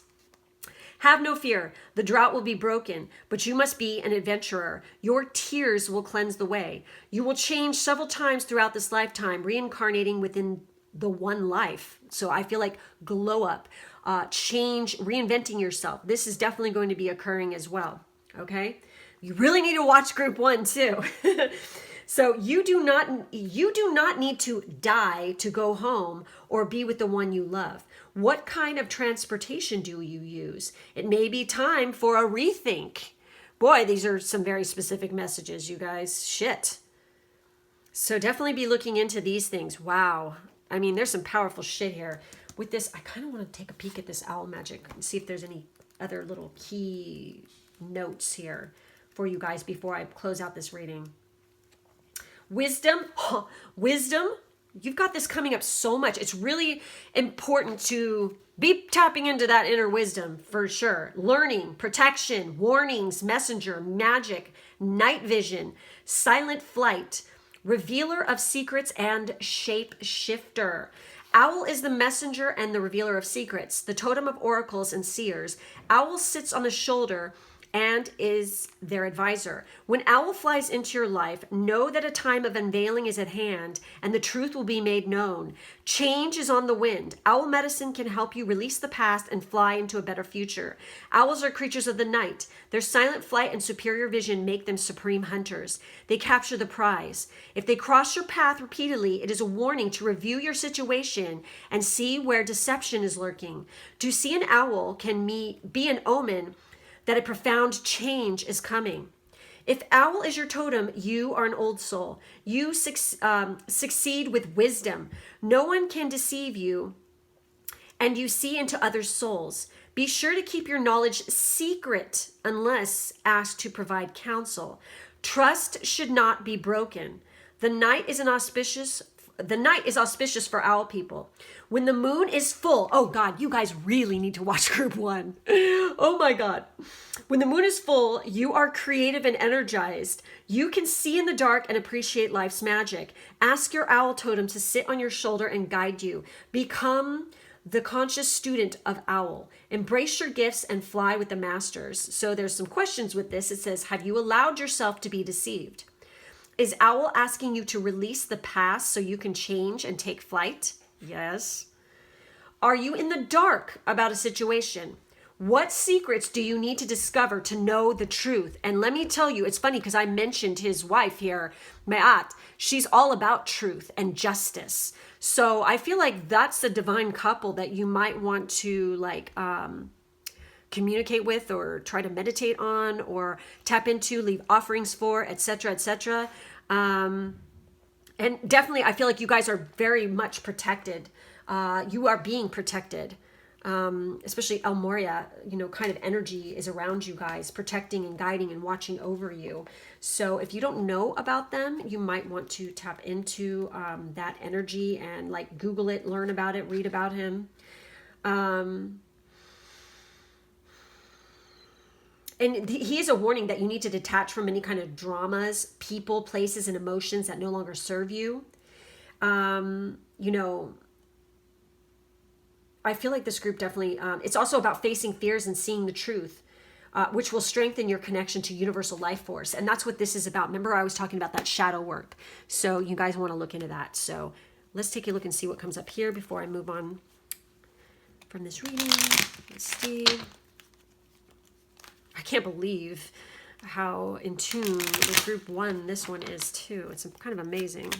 Have no fear. The drought will be broken, but you must be an adventurer. Your tears will cleanse the way. You will change several times throughout this lifetime, reincarnating within the one life. So I feel like glow up, change, reinventing yourself. This is definitely going to be occurring as well. Okay. You really need to watch group 1 too. So you do not need to die to go home or be with the one you love. What kind of transportation do you use? It may be time for a rethink. Boy, these are some very specific messages, you guys. Shit. So definitely be looking into these things. Wow. I mean, there's some powerful shit here. With this, I kind of want to take a peek at this owl magic and see if there's any other little key notes here for you guys before I close out this reading. Wisdom. Wisdom. You've got this coming up so much. It's really important to be tapping into that inner wisdom for sure. Learning, protection, warnings, messenger, magic, night vision, silent flight, revealer of secrets, and shape shifter. Owl is the messenger and the revealer of secrets, the totem of oracles and seers. Owl sits on the shoulder and is their advisor. When Owl flies into your life, know that a time of unveiling is at hand and the truth will be made known. Change is on the wind. Owl medicine can help you release the past and fly into a better future. Owls are creatures of the night. Their silent flight and superior vision make them supreme hunters. They capture the prize. If they cross your path repeatedly, it is a warning to review your situation and see where deception is lurking. To see an owl can be an omen that a profound change is coming. If owl is your totem, you are an old soul. You succeed with wisdom. No one can deceive you, and you see into others' souls. Be sure to keep your knowledge secret unless asked to provide counsel. Trust should not be broken. The night is auspicious for owl people. When the moon is full, oh God, you guys really need to watch group 1. Oh my God. When the moon is full, you are creative and energized. You can see in the dark and appreciate life's magic. Ask your owl totem to sit on your shoulder and guide you. Become the conscious student of owl. Embrace your gifts and fly with the masters. So there's some questions with this. It says, have you allowed yourself to be deceived? Is owl asking you to release the past so you can change and take flight? Yes. Are you in the dark about a situation? What secrets do you need to discover to know the truth? And let me tell you, it's funny because I mentioned his wife here, Ma'at. She's all about truth and justice. So I feel like that's the divine couple that you might want to like communicate with or try to meditate on or tap into, leave offerings for, etc., etc. And definitely, I feel like you guys are very much protected. You are being protected. Especially El Moria, kind of energy is around you guys, protecting and guiding and watching over you. So if you don't know about them, you might want to tap into that energy and like Google it, learn about it, read about him. And he is a warning that you need to detach from any kind of dramas, people, places, and emotions that no longer serve you. I feel like this group definitely, it's also about facing fears and seeing the truth, which will strengthen your connection to universal life force. And that's what this is about. Remember, I was talking about that shadow work. So you guys want to look into that. So let's take a look and see what comes up here before I move on from this reading. Let's see. I can't believe how in tune with group 1 this one is too. It's kind of amazing.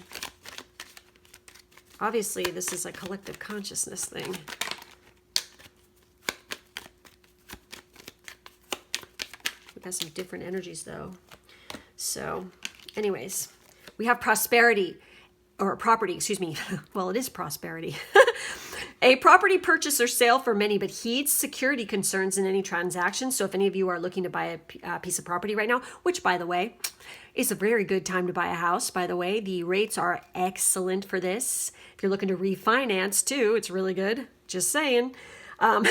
Obviously, this is a collective consciousness thing. We've got some different energies though. So anyways, we have prosperity or property, excuse me. Well, it is prosperity. A property purchase or sale for many, but heeds security concerns in any transaction. So if any of you are looking to buy a piece of property right now, which by the way, is a very good time to buy a house, by the way. The rates are excellent for this. If you're looking to refinance too, it's really good. Just saying. Some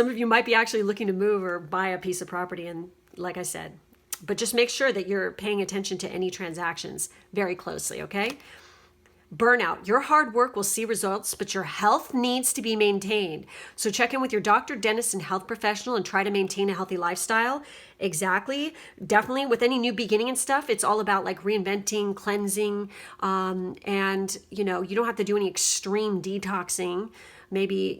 of you might be actually looking to move or buy a piece of property. And like I said, but just make sure that you're paying attention to any transactions very closely, okay? Burnout. Your hard work will see results, but your health needs to be maintained. So check in with your doctor, dentist, and health professional and try to maintain a healthy lifestyle. Exactly. Definitely with any new beginning and stuff, it's all about like reinventing, cleansing, and you don't have to do any extreme detoxing. Maybe,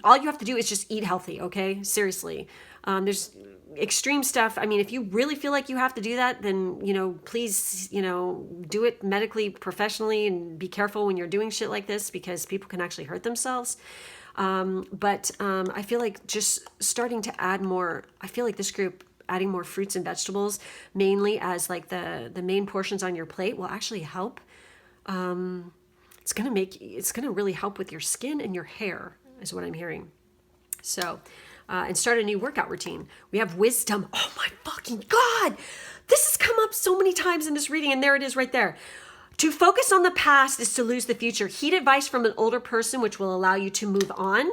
all you have to do is just eat healthy, okay? Seriously. There's extreme stuff. I mean, if you really feel like you have to do that, then, please, do it medically, professionally, and be careful when you're doing shit like this because people can actually hurt themselves. But I feel like just starting to add more, I feel like this group adding more fruits and vegetables, mainly as like the main portions on your plate will actually help. It's going to really help with your skin and your hair is what I'm hearing. So, and start a new workout routine. We have wisdom. Oh my fucking God. This has come up so many times in this reading, and there it is right there. To focus on the past is to lose the future. Heed advice from an older person, which will allow you to move on.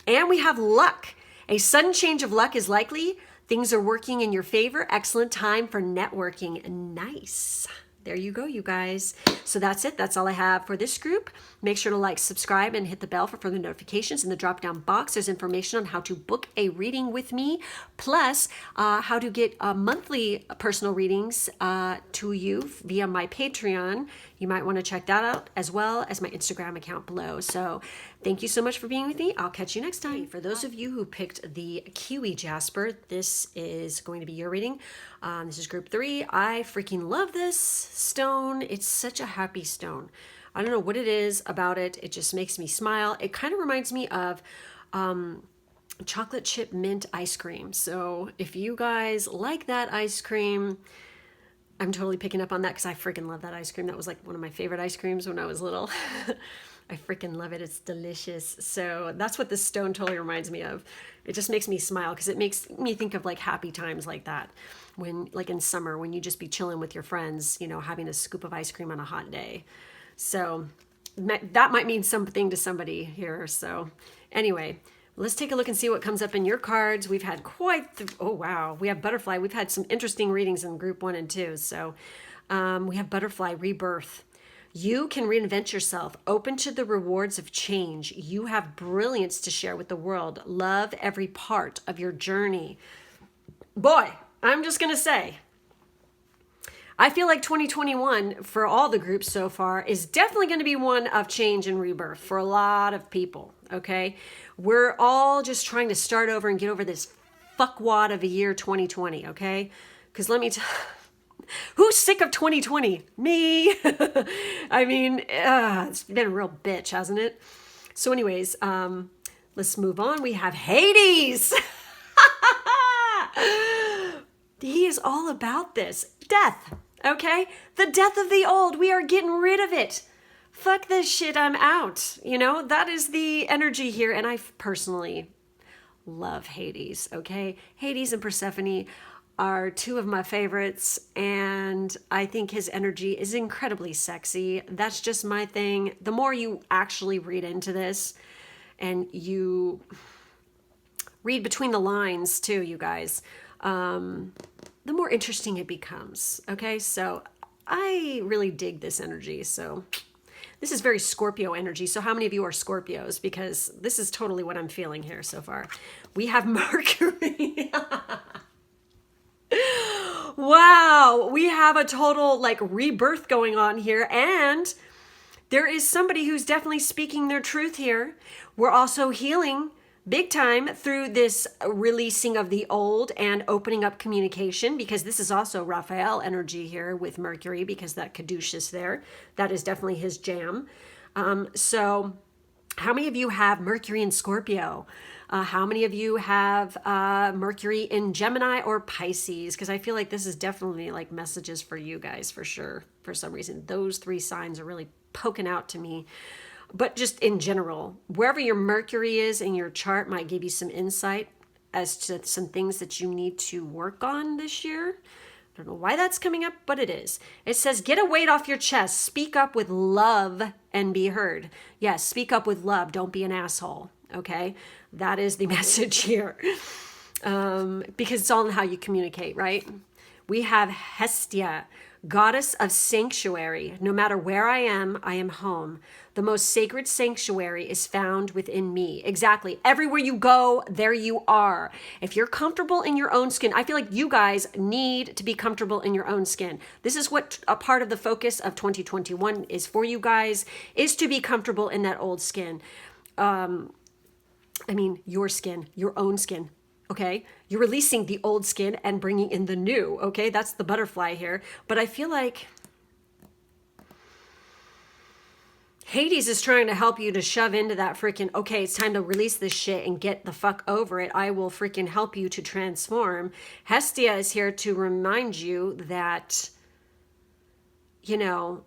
And we have luck. A sudden change of luck is likely. Things are working in your favor. Excellent time for networking. Nice. There you go, you guys. So that's it. That's all I have for this group. Make sure to like, subscribe, and hit the bell for further notifications. In the drop-down box, there's information on how to book a reading with me, plus how to get monthly personal readings to you via my Patreon. You might want to check that out, as well as my Instagram account below. So thank you so much for being with me. I'll catch you next time. For those of you who picked the Kiwi Jasper, this is going to be your reading. This is group 3. I freaking love this stone. It's such a happy stone. I don't know what it is about it. It just makes me smile. It kind of reminds me of chocolate chip mint ice cream. So if you guys like that ice cream, I'm totally picking up on that because I freaking love that ice cream. That was like one of my favorite ice creams when I was little. I freaking love it. It's delicious. So that's what this stone totally reminds me of. It just makes me smile because it makes me think of like happy times like that. when, like in summer, when you just be chilling with your friends, you know, having a scoop of ice cream on a hot day. So that might mean something to somebody here. So anyway, let's take a look and see what comes up in your cards. We've had oh wow, we have butterfly. We've had some interesting readings in group 1 and 2. So we have butterfly rebirth. You can reinvent yourself, open to the rewards of change. You have brilliance to share with the world. Love every part of your journey. Boy, I'm just going to say, I feel like 2021 for all the groups so far is definitely going to be one of change and rebirth for a lot of people, okay? We're all just trying to start over and get over this fuckwad of a year 2020, okay? Because let me tell who's sick of 2020? Me. I mean, it's been a real bitch, hasn't it? So anyways, let's move on. We have Hades. He is all about this. Death, okay? The death of the old. We are getting rid of it. Fuck this shit, I'm out. You know, that is the energy here. And I personally love Hades, okay? Hades and Persephone are two of my favorites, and I think his energy is incredibly sexy. That's just my thing. The more you actually read into this and you read between the lines too, you guys, the more interesting it becomes. Okay, so I really dig this energy. So this is very Scorpio energy. So how many of you are Scorpios? Because this is totally what I'm feeling here so far. We have Mercury. Wow, we have a total like rebirth going on here, and there is somebody who's definitely speaking their truth here. We're also healing big time through this releasing of the old and opening up communication, because this is also Raphael energy here with Mercury, because that caduceus there, that is definitely his jam. So how many of you have Mercury in Scorpio? How many of you have Mercury in Gemini or Pisces? Because I feel like this is definitely like messages for you guys for sure. For some reason, those 3 signs are really poking out to me. But just in general, wherever your Mercury is in your chart might give you some insight as to some things that you need to work on this year. I don't know why that's coming up, but it is. It says, get a weight off your chest. Speak up with love and be heard. Yes, speak up with love. Don't be an asshole. Okay, that is the message here, because it's all in how you communicate, right? We have Hestia, goddess of sanctuary. No matter where I am home. The most sacred sanctuary is found within me. Exactly. Everywhere you go, there you are. If you're comfortable in your own skin, I feel like you guys need to be comfortable in your own skin. This is what a part of the focus of 2021 is for you guys, is to be comfortable in that old skin. I mean, your skin, your own skin, okay? You're releasing the old skin and bringing in the new, okay? That's the butterfly here. But I feel like Hades is trying to help you to shove into that freaking, okay, it's time to release this shit and get the fuck over it. I will freaking help you to transform. Hestia is here to remind you that, you know,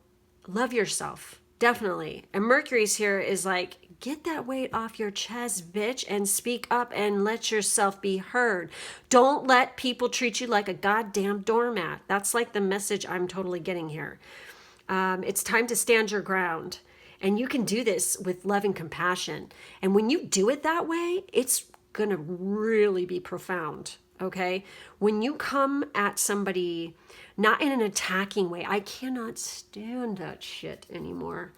love yourself. Definitely. And Mercury's here is like, get that weight off your chest, bitch, and speak up and let yourself be heard. Don't let people treat you like a goddamn doormat. That's like the message I'm totally getting here. It's time to stand your ground. And you can do this with love and compassion. And when you do it that way, it's going to really be profound. Okay? When you come at somebody, not in an attacking way, I cannot stand that shit anymore.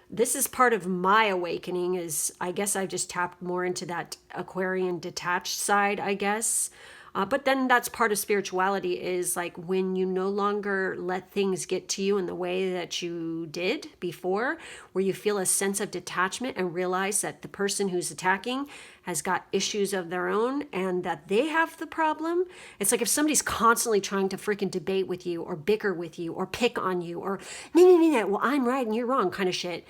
This is part of my awakening, is I guess I just tapped more into that Aquarian detached side, I guess. But then that's part of spirituality, is like when you no longer let things get to you in the way that you did before, where you feel a sense of detachment and realize that the person who's attacking has got issues of their own and that they have the problem. It's like if somebody's constantly trying to freaking debate with you or bicker with you or pick on you or, no, well, I'm right and you're wrong kind of shit.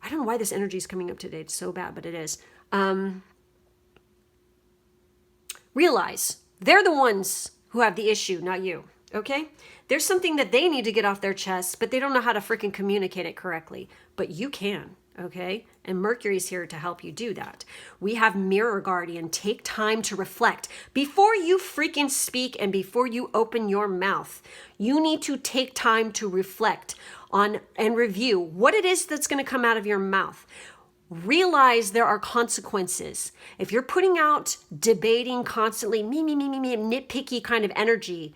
I don't know why this energy is coming up today. It's so bad, but it is. Realize they're the ones who have the issue, not you, okay? There's something that they need to get off their chest, but they don't know how to freaking communicate it correctly. But you can, okay? And Mercury's here to help you do that. We have Mirror Guardian. Take time to reflect. Before you freaking speak and before you open your mouth, you need to take time to reflect on and review what it is that's going to come out of your mouth. Realize there are consequences. If you're putting out debating constantly, me, nitpicky kind of energy,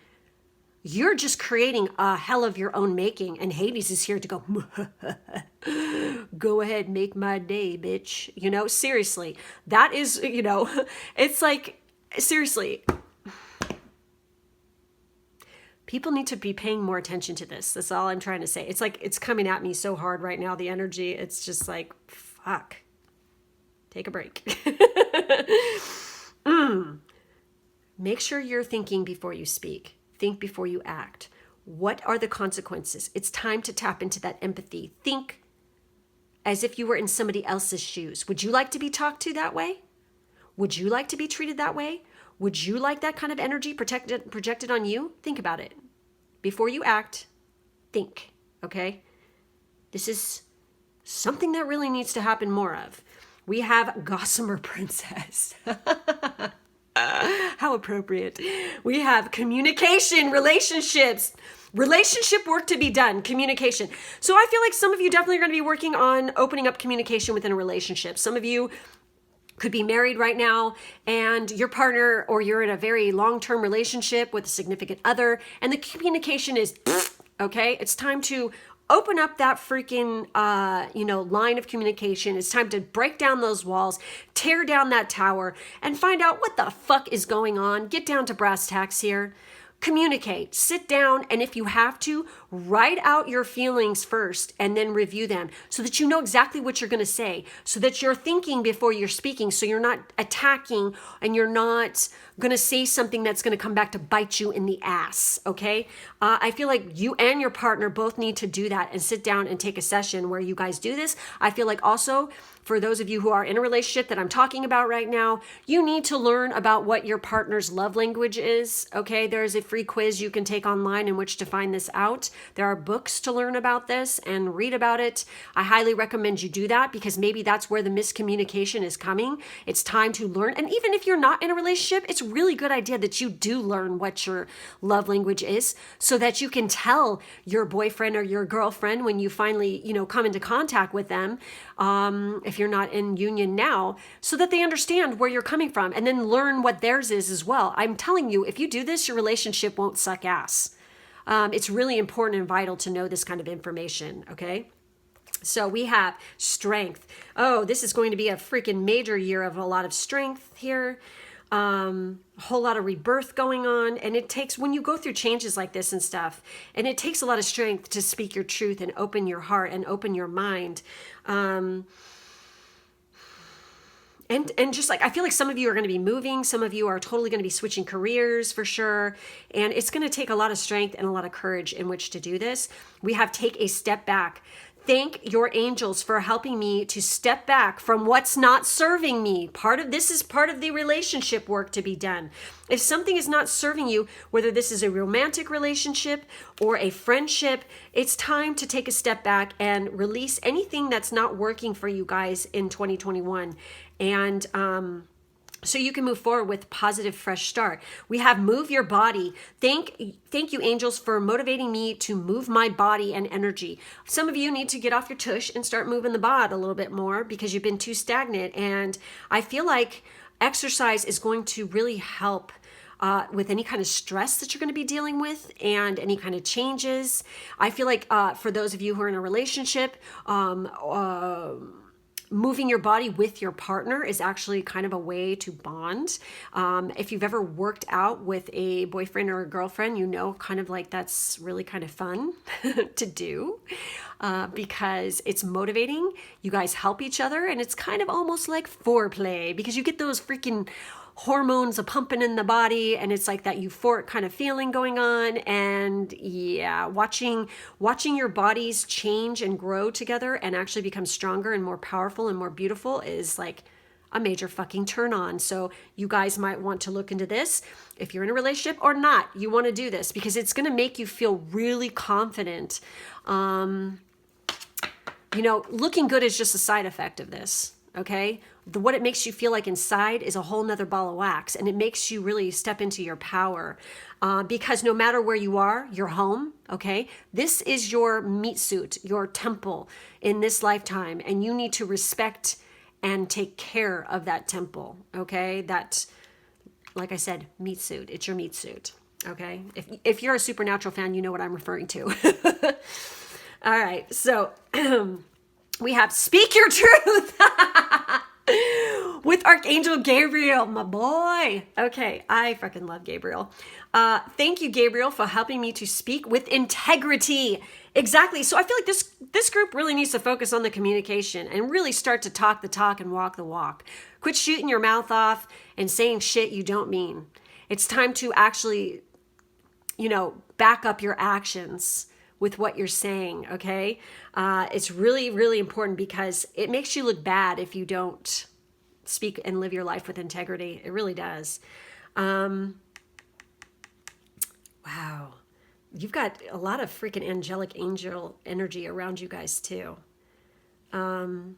you're just creating a hell of your own making. And Hades is here to go, go ahead, make my day, bitch. You know, seriously. That is, you know, it's like, seriously. People need to be paying more attention to this. That's all I'm trying to say. It's like, it's coming at me so hard right now, the energy. It's just like, fuck. Take a break. Make sure you're thinking before you speak. Think before you act. What are the consequences? It's time to tap into that empathy. Think as if you were in somebody else's shoes. Would you like to be talked to that way? Would you like to be treated that way? Would you like that kind of energy projected on you? Think about it. Before you act, think, okay? This is something that really needs to happen more of. We have Gossamer Princess. How appropriate. We have communication, relationships, relationship work to be done, communication. So I feel like some of you definitely are going to be working on opening up communication within a relationship. Some of you could be married right now and your partner, or you're in a very long-term relationship with a significant other, and the communication is, okay? It's time to open up that freaking, line of communication. It's time to break down those walls, tear down that tower, and find out what the fuck is going on. Get down to brass tacks here. Communicate, sit down, and if you have to, write out your feelings first and then review them so that you know exactly what you're going to say, so that you're thinking before you're speaking, so you're not attacking and you're not going to say something that's going to come back to bite you in the ass, okay? I feel like you and your partner both need to do that and sit down and take a session where you guys do this. I feel like also, for those of you who are in a relationship that I'm talking about right now, you need to learn about what your partner's love language is, okay? There's a free quiz you can take online in which to find this out. There are books to learn about this and read about it. I highly recommend you do that because maybe that's where the miscommunication is coming. It's time to learn. And even if you're not in a relationship, it's a really good idea that you do learn what your love language is so that you can tell your boyfriend or your girlfriend when you finally, come into contact with them, if you're not in union now, so that they understand where you're coming from and then learn what theirs is as well. I'm telling you, if you do this, your relationship won't suck ass. It's really important and vital to know this kind of information, okay? So we have strength. Oh, this is going to be a freaking major year of a lot of strength here. A whole lot of rebirth going on. And it takes, when you go through changes like this and stuff, and it takes a lot of strength to speak your truth and open your heart and open your mind. And just like, I feel like some of you are going to be moving. Some of you are totally going to be switching careers for sure. And it's going to take a lot of strength and a lot of courage in which to do this. We have take a step back. Thank your angels for helping me to step back from what's not serving me. This is part of the relationship work to be done. If something is not serving you, whether this is a romantic relationship or a friendship, it's time to take a step back and release anything that's not working for you guys in 2021. And so you can move forward with positive, fresh start. We have move your body. Thank you, angels, for motivating me to move my body and energy. Some of you need to get off your tush and start moving the bod a little bit more because you've been too stagnant. And I feel like exercise is going to really help with any kind of stress that you're going to be dealing with and any kind of changes. I feel like for those of you who are in a relationship, moving your body with your partner is actually kind of a way to bond. If you've ever worked out with a boyfriend or a girlfriend, kind of like that's really kind of fun to do because it's motivating. You guys help each other and it's kind of almost like foreplay because you get those freaking hormones are pumping in the body and it's like that euphoric kind of feeling going on. And yeah, watching your bodies change and grow together and actually become stronger and more powerful and more beautiful is like a major fucking turn on. So you guys might want to look into this. If you're in a relationship or not, you want to do this because it's going to make you feel really confident. You know, looking good is just a side effect of this. Okay. What it makes you feel like inside is a whole nother ball of wax, and it makes you really step into your power, because no matter where you are, you're home. Okay. This is your meat suit, your temple in this lifetime, and you need to respect and take care of that temple. Okay. That, like I said, meat suit. It's your meat suit. Okay. If you're a supernatural fan, you know what I'm referring to. All right. So we have Speak Your Truth with Archangel Gabriel, my boy. Okay. I fucking love Gabriel. Thank you, Gabriel, for helping me to speak with integrity. Exactly. So I feel like this group really needs to focus on the communication and really start to talk the talk and walk the walk. Quit shooting your mouth off and saying shit you don't mean. It's time to actually, you know, back up your actions with what you're saying, okay? It's really, really important because it makes you look bad if you don't speak and live your life with integrity. It really does. Wow. You've got a lot of freaking angelic angel energy around you guys too. And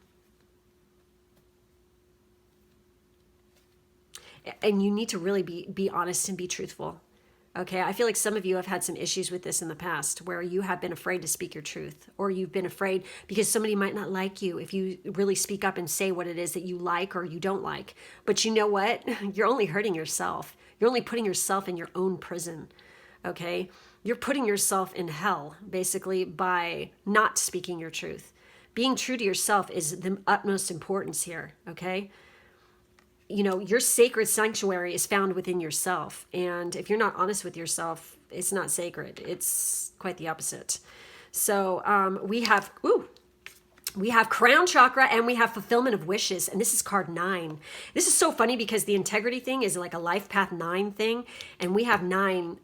you need to really be honest and be truthful. Okay, I feel like some of you have had some issues with this in the past where you have been afraid to speak your truth, or you've been afraid because somebody might not like you if you really speak up and say what it is that you like or you don't like. But you know what? You're only hurting yourself. You're only putting yourself in your own prison. Okay, you're putting yourself in hell basically by not speaking your truth. Being true to yourself is the utmost importance here. Okay. You know, your sacred sanctuary is found within yourself. And if you're not honest with yourself, it's not sacred. It's quite the opposite. So we have crown chakra and we have fulfillment of wishes. And this is card 9. This is so funny because the integrity thing is like a life path 9 thing. And we have 9.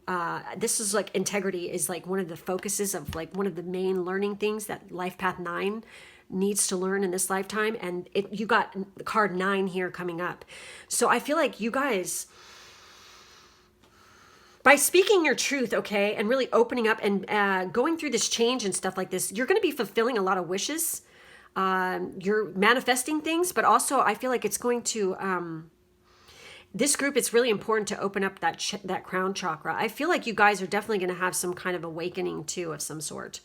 This is like integrity is like one of the focuses of like one of the main learning things that life path 9 needs to learn in this lifetime. And you got card 9 here coming up. So I feel like you guys, by speaking your truth, okay, and really opening up and going through this change and stuff like this, you're going to be fulfilling a lot of wishes. You're manifesting things, but also I feel like it's going to, this group, it's really important to open up that crown chakra. I feel like you guys are definitely going to have some kind of awakening too of some sort,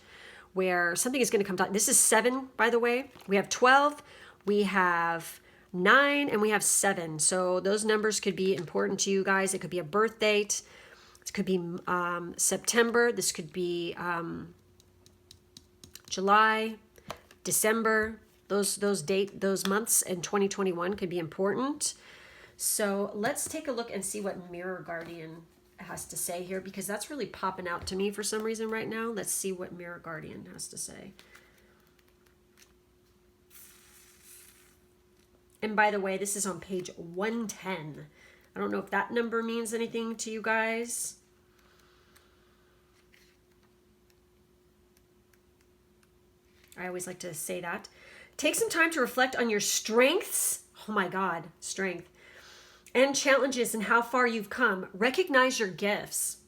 where something is going to come down. This is 7, by the way. We have 12, we have 9, and we have 7. So those numbers could be important to you guys. It could be a birth date. It could be September. This could be July, December. Those months in 2021 could be important. So let's take a look and see what Mirror Guardian has to say here, because that's really popping out to me for some reason right now. Let's see what Mirror Guardian has to say. And by the way, this is on page 110. I don't know if that number means anything to you guys. I always like to say that. Take some time to reflect on your strengths. Oh my God, strength. And challenges and how far you've come. Recognize your gifts.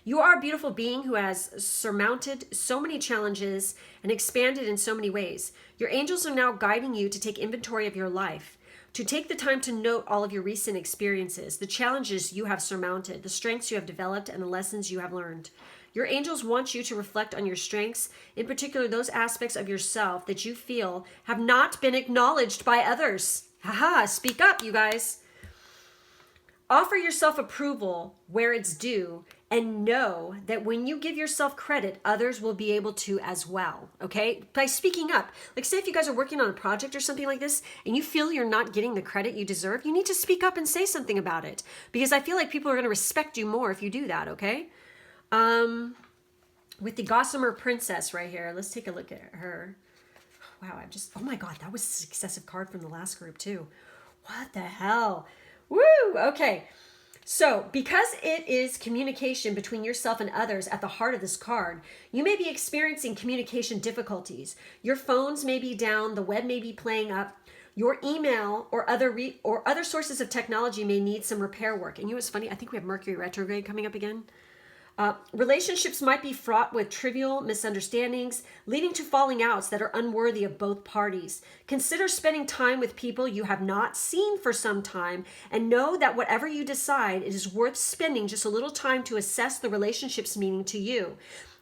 You are a beautiful being who has surmounted so many challenges and expanded in so many ways. Your angels are now guiding you to take inventory of your life, to take the time to note all of your recent experiences, the challenges you have surmounted, the strengths you have developed, and the lessons you have learned. Your angels want you to reflect on your strengths, in particular those aspects of yourself that you feel have not been acknowledged by others. Haha, speak up, you guys. Offer yourself approval where it's due, and know that when you give yourself credit, others will be able to as well, okay? By speaking up. Like say if you guys are working on a project or something like this, and you feel you're not getting the credit you deserve, you need to speak up and say something about it. Because I feel like people are going to respect you more if you do that, okay? With the Gossamer Princess right here, let's take a look at her. Wow, oh my God, that was a successive card from the last group too. What the hell? Woo! Okay. So, because it is communication between yourself and others at the heart of this card, you may be experiencing communication difficulties. Your phones may be down, the web may be playing up, your email or other sources of technology may need some repair work. And you know what's funny? I think we have Mercury retrograde coming up again. Relationships might be fraught with trivial misunderstandings, leading to falling outs that are unworthy of both parties. Consider spending time with people you have not seen for some time, and know that whatever you decide, it is worth spending just a little time to assess the relationship's meaning to you.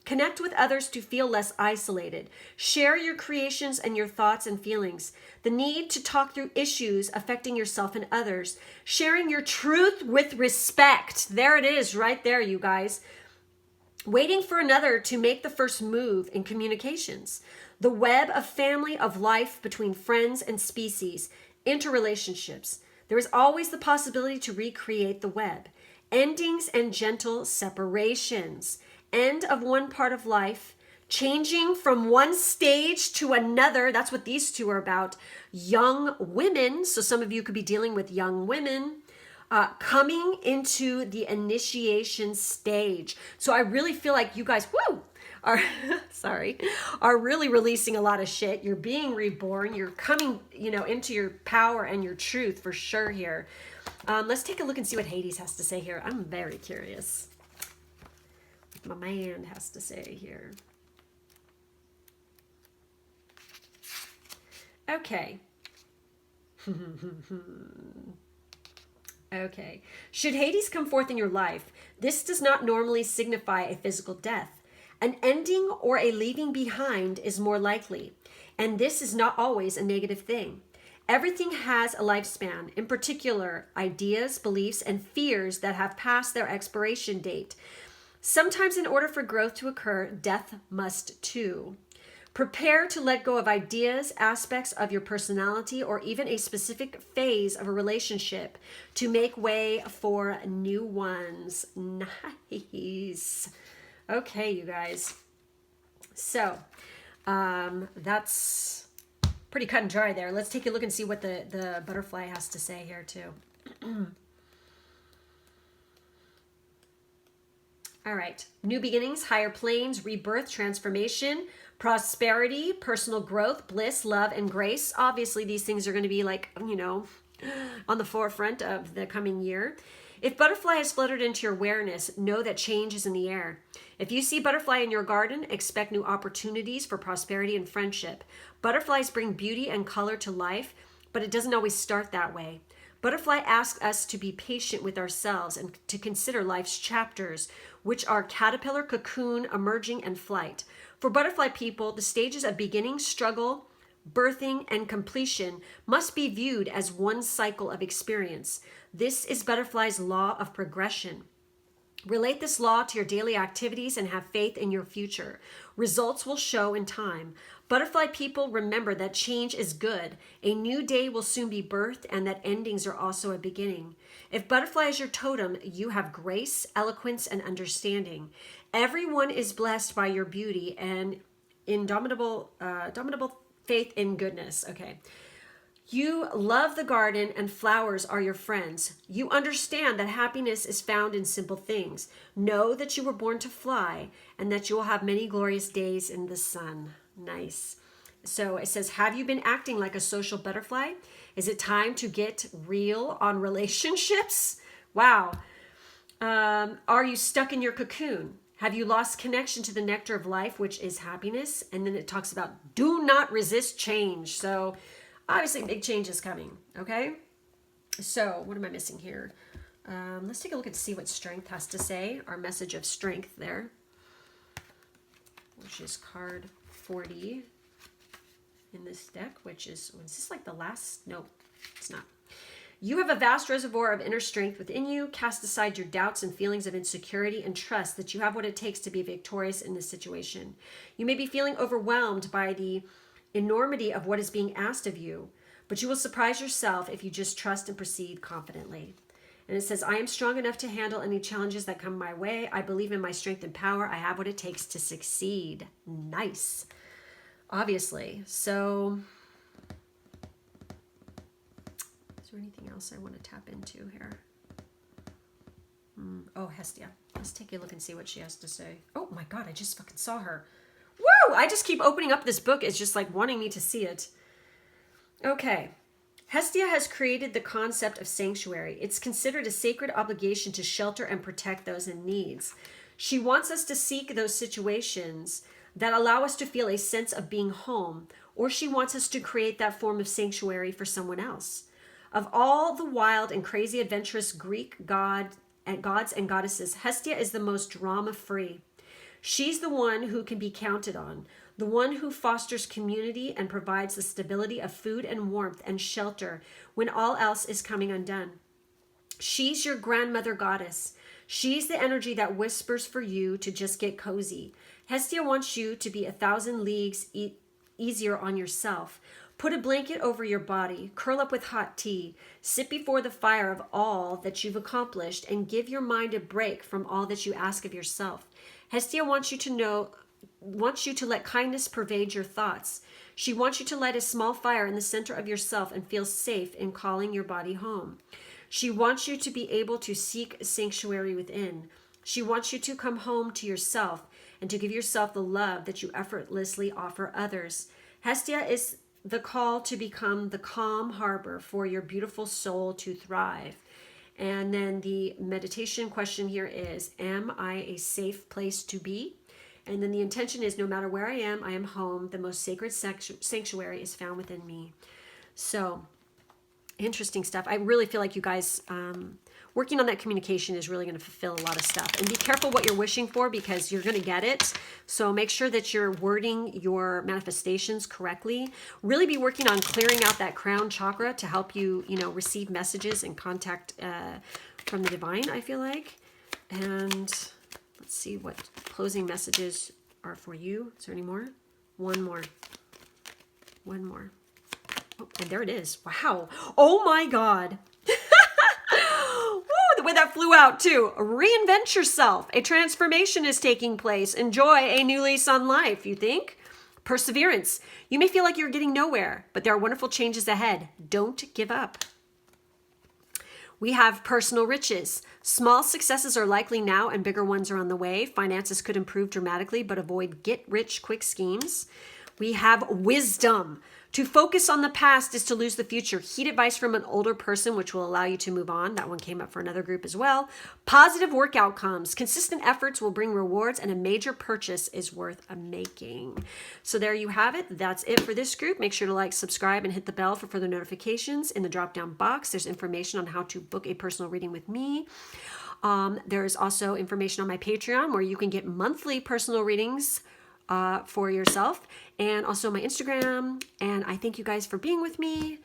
Connect with others to feel less isolated. Share your creations and your thoughts and feelings. The need to talk through issues affecting yourself and others. Sharing your truth with respect. There it is, right there, you guys. Waiting for another to make the first move in communications. The web of family, of life between friends and species. Interrelationships. There is always the possibility to recreate the web. Endings and gentle separations. End of one part of life, changing from one stage to another. That's what these two are about. Young women, so some of you could be dealing with young women, coming into the initiation stage. So I really feel like you guys, are are really releasing a lot of shit. You're being reborn. You're coming, into your power and your truth for sure here. Let's take a look and see what Hades has to say here. I'm very curious. My man has to say here. Okay. Okay. Should Hades come forth in your life, this does not normally signify a physical death. An ending or a leaving behind is more likely, and this is not always a negative thing. Everything has a lifespan, in particular, ideas, beliefs, and fears that have passed their expiration date. Sometimes in order for growth to occur, death must too. Prepare to let go of ideas, aspects of your personality, or even a specific phase of a relationship to make way for new ones. Nice. Okay, you guys. So, that's pretty cut and dry there. Let's take a look and see what the butterfly has to say here too. All right. New beginnings, higher planes, rebirth, transformation, prosperity, personal growth, bliss, love, and grace. Obviously, these things are going to be like, on the forefront of the coming year. If butterfly has fluttered into your awareness, know that change is in the air. If you see butterfly in your garden, expect new opportunities for prosperity and friendship. Butterflies bring beauty and color to life, but it doesn't always start that way. Butterfly asks us to be patient with ourselves and to consider life's chapters, which are caterpillar, cocoon, emerging, and flight. For butterfly people, the stages of beginning, struggle, birthing, and completion must be viewed as one cycle of experience. This is butterfly's law of progression. Relate this law to your daily activities and have faith in your future. Results will show in time. Butterfly people, remember that change is good. A new day will soon be birthed, and that endings are also a beginning. If butterfly is your totem, you have grace, eloquence, and understanding. Everyone is blessed by your beauty and indomitable faith in goodness. Okay. You love the garden and flowers are your friends. You understand that happiness is found in simple things. Know that you were born to fly and that you will have many glorious days in the sun. Nice. So it says, have you been acting like a social butterfly? Is it time to get real on relationships? Wow. Are you stuck in your cocoon? Have you lost connection to the nectar of life, which is happiness? And then it talks about do not resist change. So obviously big change is coming. Okay. So what am I missing here? Let's take a look and see what strength has to say. Our message of strength there, which is card 40 in this deck, which is this like the last? No, it's not. You have a vast reservoir of inner strength within you. Cast aside your doubts and feelings of insecurity and trust that you have what it takes to be victorious in this situation. You may be feeling overwhelmed by the enormity of what is being asked of you, but you will surprise yourself if you just trust and proceed confidently. And it says, I am strong enough to handle any challenges that come my way. I believe in my strength and power. I have what it takes to succeed. Nice. Obviously. So is there anything else I want to tap into here? Oh, Hestia. Let's take a look and see what she has to say. Oh my God, I just fucking saw her. Woo! I just keep opening up this book. It's just like wanting me to see it. Okay. Hestia has created the concept of sanctuary. It's considered a sacred obligation to shelter and protect those in need. She wants us to seek those situations that allow us to feel a sense of being home, or she wants us to create that form of sanctuary for someone else. Of all the wild and crazy adventurous Greek gods and goddesses, Hestia is the most drama-free. She's the one who can be counted on, the one who fosters community and provides the stability of food and warmth and shelter when all else is coming undone. She's your grandmother goddess. She's the energy that whispers for you to just get cozy. Hestia wants you to be 1,000 leagues easier on yourself. Put a blanket over your body, curl up with hot tea, sit before the fire of all that you've accomplished, and give your mind a break from all that you ask of yourself. Hestia wants you to let kindness pervade your thoughts. She wants you to light a small fire in the center of yourself and feel safe in calling your body home. She wants you to be able to seek sanctuary within. She wants you to come home to yourself and to give yourself the love that you effortlessly offer others. Hestia is the call to become the calm harbor for your beautiful soul to thrive. And then the meditation question here is, am I a safe place to be? And then the intention is, no matter where I am home. The most sacred sanctuary is found within me. So interesting stuff. I really feel like you guys working on that communication is really going to fulfill a lot of stuff. And be careful what you're wishing for, because you're going to get it. So make sure that you're wording your manifestations correctly. Really be working on clearing out that crown chakra to help you, receive messages and contact from the divine, I feel like. And let's see what closing messages are for you. Is there any more? One more. Oh, and there it is. Wow. Oh my God. Woo, the way that flew out too. Reinvent yourself. A transformation is taking place. Enjoy a new lease on life, you think? Perseverance. You may feel like you're getting nowhere, but there are wonderful changes ahead. Don't give up. We have personal riches. Small successes are likely now and bigger ones are on the way. Finances could improve dramatically, but avoid get-rich-quick schemes. We have wisdom. To focus on the past is to lose the future. Heed advice from an older person, which will allow you to move on. That one came up for another group as well. Positive work outcomes. Consistent efforts will bring rewards, and a major purchase is worth a making. So there you have it. That's it for this group. Make sure to like, subscribe, and hit the bell for further notifications. In the drop-down box, there's information on how to book a personal reading with me. There's also information on my Patreon where you can get monthly personal readings for yourself, and also my Instagram. And I thank you guys for being with me.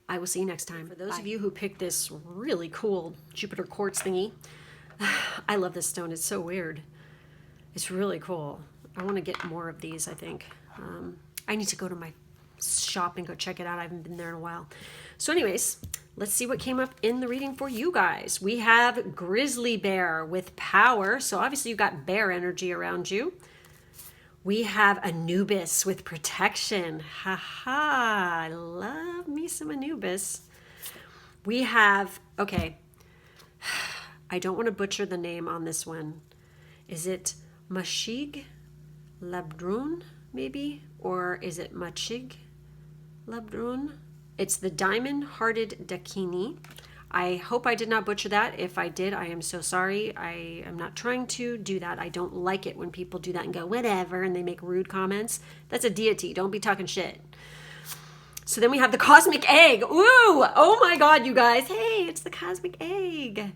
I will see you next time. For those of you who picked this really cool Jupiter quartz thingy, I love this stone. It's so weird. It's really cool. I want to get more of these, I think. I need to go to my shop and go check it out. I haven't been there in a while. So anyways, let's see what came up in the reading for you guys. We have Grizzly Bear with power. So obviously you've got bear energy around you. We have Anubis with protection. I love me some Anubis. We have, okay, I don't want to butcher the name on this one. Is it Mashig Labdrun, maybe? Or is it Machig Labdrun? It's the Diamond-Hearted Dakini. I hope I did not butcher that. If I did, I am so sorry. I am not trying to do that. I don't like it when people do that and go, whatever, and they make rude comments. That's a deity. Don't be talking shit. So then we have the Cosmic Egg. Ooh, oh my God, you guys. Hey, it's the Cosmic Egg.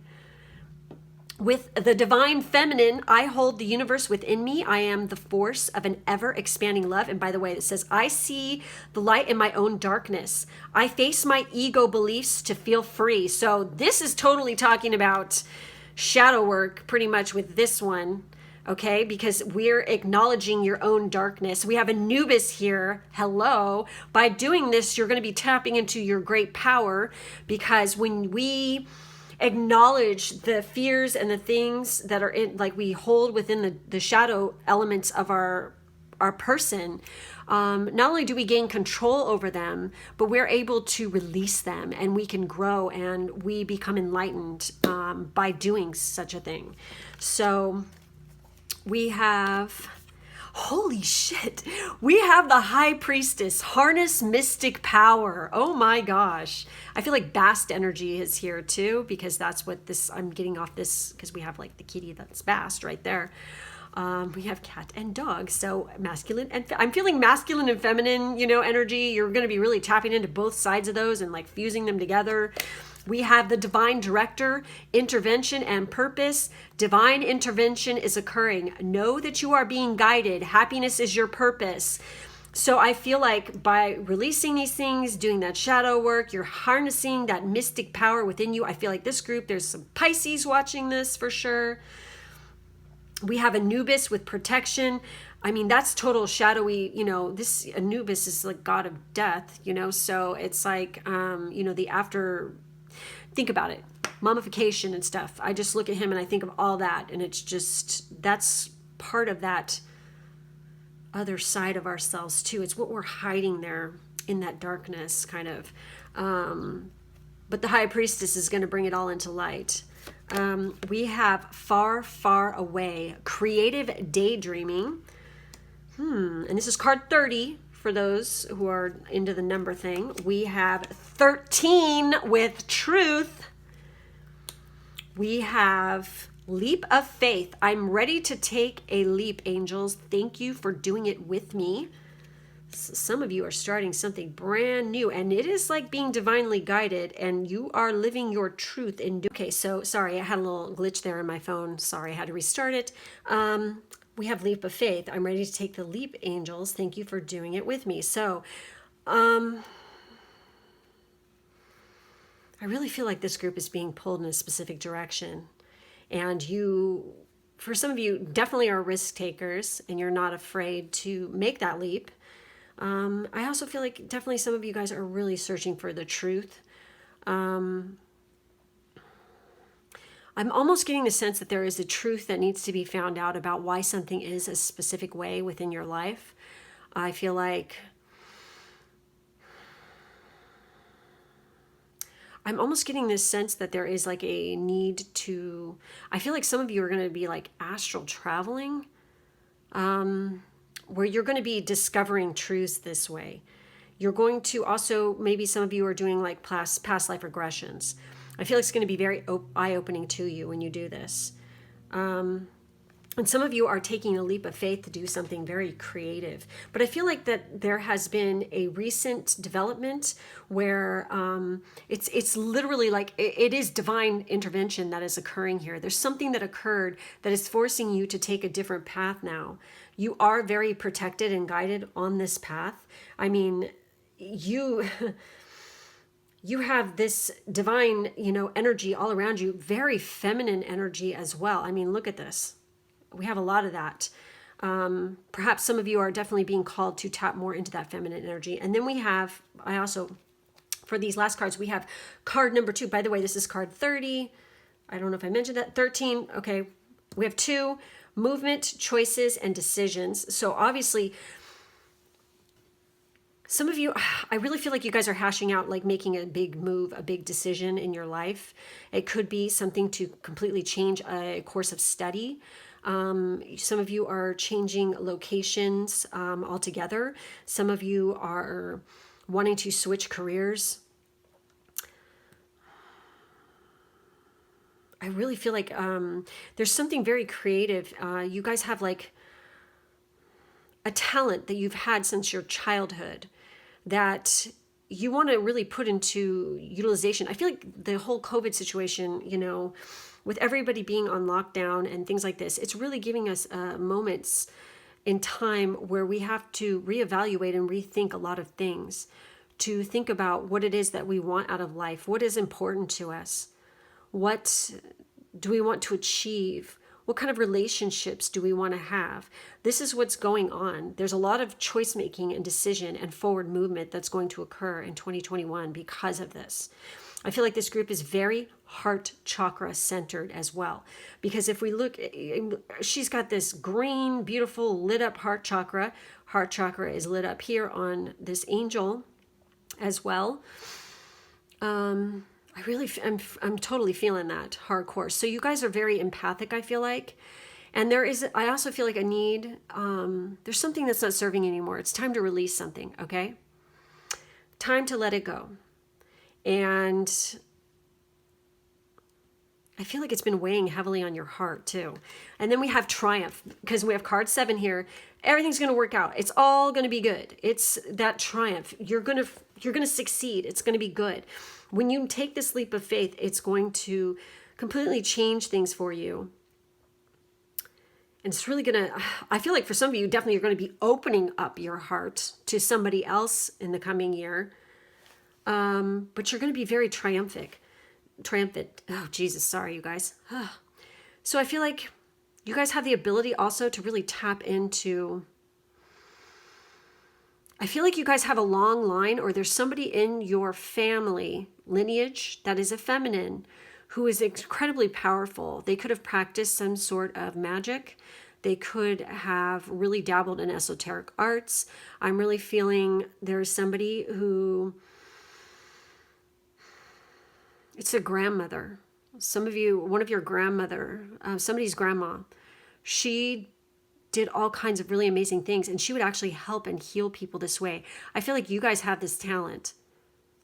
With the Divine Feminine, I hold the universe within me. I am the force of an ever-expanding love. And by the way, it says, I see the light in my own darkness. I face my ego beliefs to feel free. So this is totally talking about shadow work pretty much with this one, okay? Because we're acknowledging your own darkness. We have Anubis here. Hello. By doing this, you're going to be tapping into your great power, because when we acknowledge the fears and the things that are in, like we hold within the shadow elements of our person, not only do we gain control over them, but we're able to release them, and we can grow and we become enlightened by doing such a thing. So we have Holy shit. We have the High Priestess, harness mystic power. Oh my gosh. I feel like Bast energy is here too, because that's what this, I'm getting off this, because we have like the kitty that's Bast right there. We have cat and dog. So masculine and I'm feeling masculine and feminine, energy. You're going to be really tapping into both sides of those and like fusing them together. We have the divine director, intervention and purpose. Divine intervention is occurring. Know that you are being guided. Happiness is your purpose. So I feel like by releasing these things, doing that shadow work, you're harnessing that mystic power within you. I feel like this group, there's some Pisces watching this for sure. We have Anubis with protection. I mean, that's total shadowy, this Anubis is like god of death, so it's like, the after, think about it, mummification and stuff. I just look at him and I think of all that, and it's just, that's part of that other side of ourselves too. It's what we're hiding there in that darkness kind of. But the High Priestess is going to bring it all into light. We have far, far away, creative daydreaming. And this is card 30 for those who are into the number thing. We have 13 with truth. We have leap of faith. I'm ready to take a leap, angels. Thank you for doing it with me. Some of you are starting something brand new, and it is like being divinely guided, and you are living your truth in. Okay, so sorry, I had a little glitch there on my phone. Sorry, I had to restart it. We have leap of faith. I'm ready to take the leap, angels. Thank you for doing it with me. So, I really feel like this group is being pulled in a specific direction, and you, for some of you, definitely are risk takers, and you're not afraid to make that leap. I also feel like definitely some of you guys are really searching for the truth. I'm almost getting the sense that there is a truth that needs to be found out about why something is a specific way within your life. I feel like I'm almost getting this sense that there is like a need to, I feel like some of you are going to be like astral traveling, where you're going to be discovering truths this way. You're going to also, maybe some of you are doing like past life regressions. I feel like it's going to be very eye-opening to you when you do this. And some of you are taking a leap of faith to do something very creative. But I feel like that there has been a recent development where it's literally like it is divine intervention that is occurring here. There's something that occurred that is forcing you to take a different path now. You are very protected and guided on this path. I mean, you have this divine, energy all around you, very feminine energy as well. I mean, look at this. We have a lot of that. Perhaps some of you are definitely being called to tap more into that feminine energy. And then we have, for these last cards, we have card number 2. By the way, this is card 30. I don't know if I mentioned that. 13. Okay. We have 2, movement, choices, and decisions. So obviously, some of you, I really feel like you guys are hashing out, like making a big move, a big decision in your life. It could be something to completely change a course of study. Some of you are changing locations altogether. Some of you are wanting to switch careers. I really feel like there's something very creative. You guys have like a talent that you've had since your childhood that you want to really put into utilization. I feel like the whole COVID situation, with everybody being on lockdown and things like this, it's really giving us moments in time where we have to reevaluate and rethink a lot of things, to think about what it is that we want out of life, what is important to us, what do we want to achieve, what kind of relationships do we want to have. This is what's going on. There's a lot of choice making and decision and forward movement that's going to occur in 2021 because of this. I feel like this group is very heart chakra centered as well. Because if we look, she's got this green, beautiful, lit up heart chakra. Heart chakra is lit up here on this angel as well. I'm totally feeling that hardcore. So you guys are very empathic, I feel like. And I also feel like a need, there's something that's not serving anymore. It's time to release something, okay? Time to let it go. And I feel like it's been weighing heavily on your heart too. And then we have triumph, because we have card 7 here. Everything's going to work out. It's all going to be good. It's that triumph. You're going to succeed. It's going to be good. When you take this leap of faith, it's going to completely change things for you. And it's really going to, I feel like for some of you, definitely you're going to be opening up your heart to somebody else in the coming year. But you're going to be very triumphant. Oh, Jesus. Sorry, you guys. So I feel like you guys have the ability also to really tap into, I feel like you guys have a long line, or there's somebody in your family lineage that is a feminine who is incredibly powerful. They could have practiced some sort of magic. They could have really dabbled in esoteric arts. I'm really feeling there's somebody who, it's a grandmother. Some of you, one of your grandmother, somebody's grandma, she did all kinds of really amazing things, and she would actually help and heal people this way. I feel like you guys have this talent.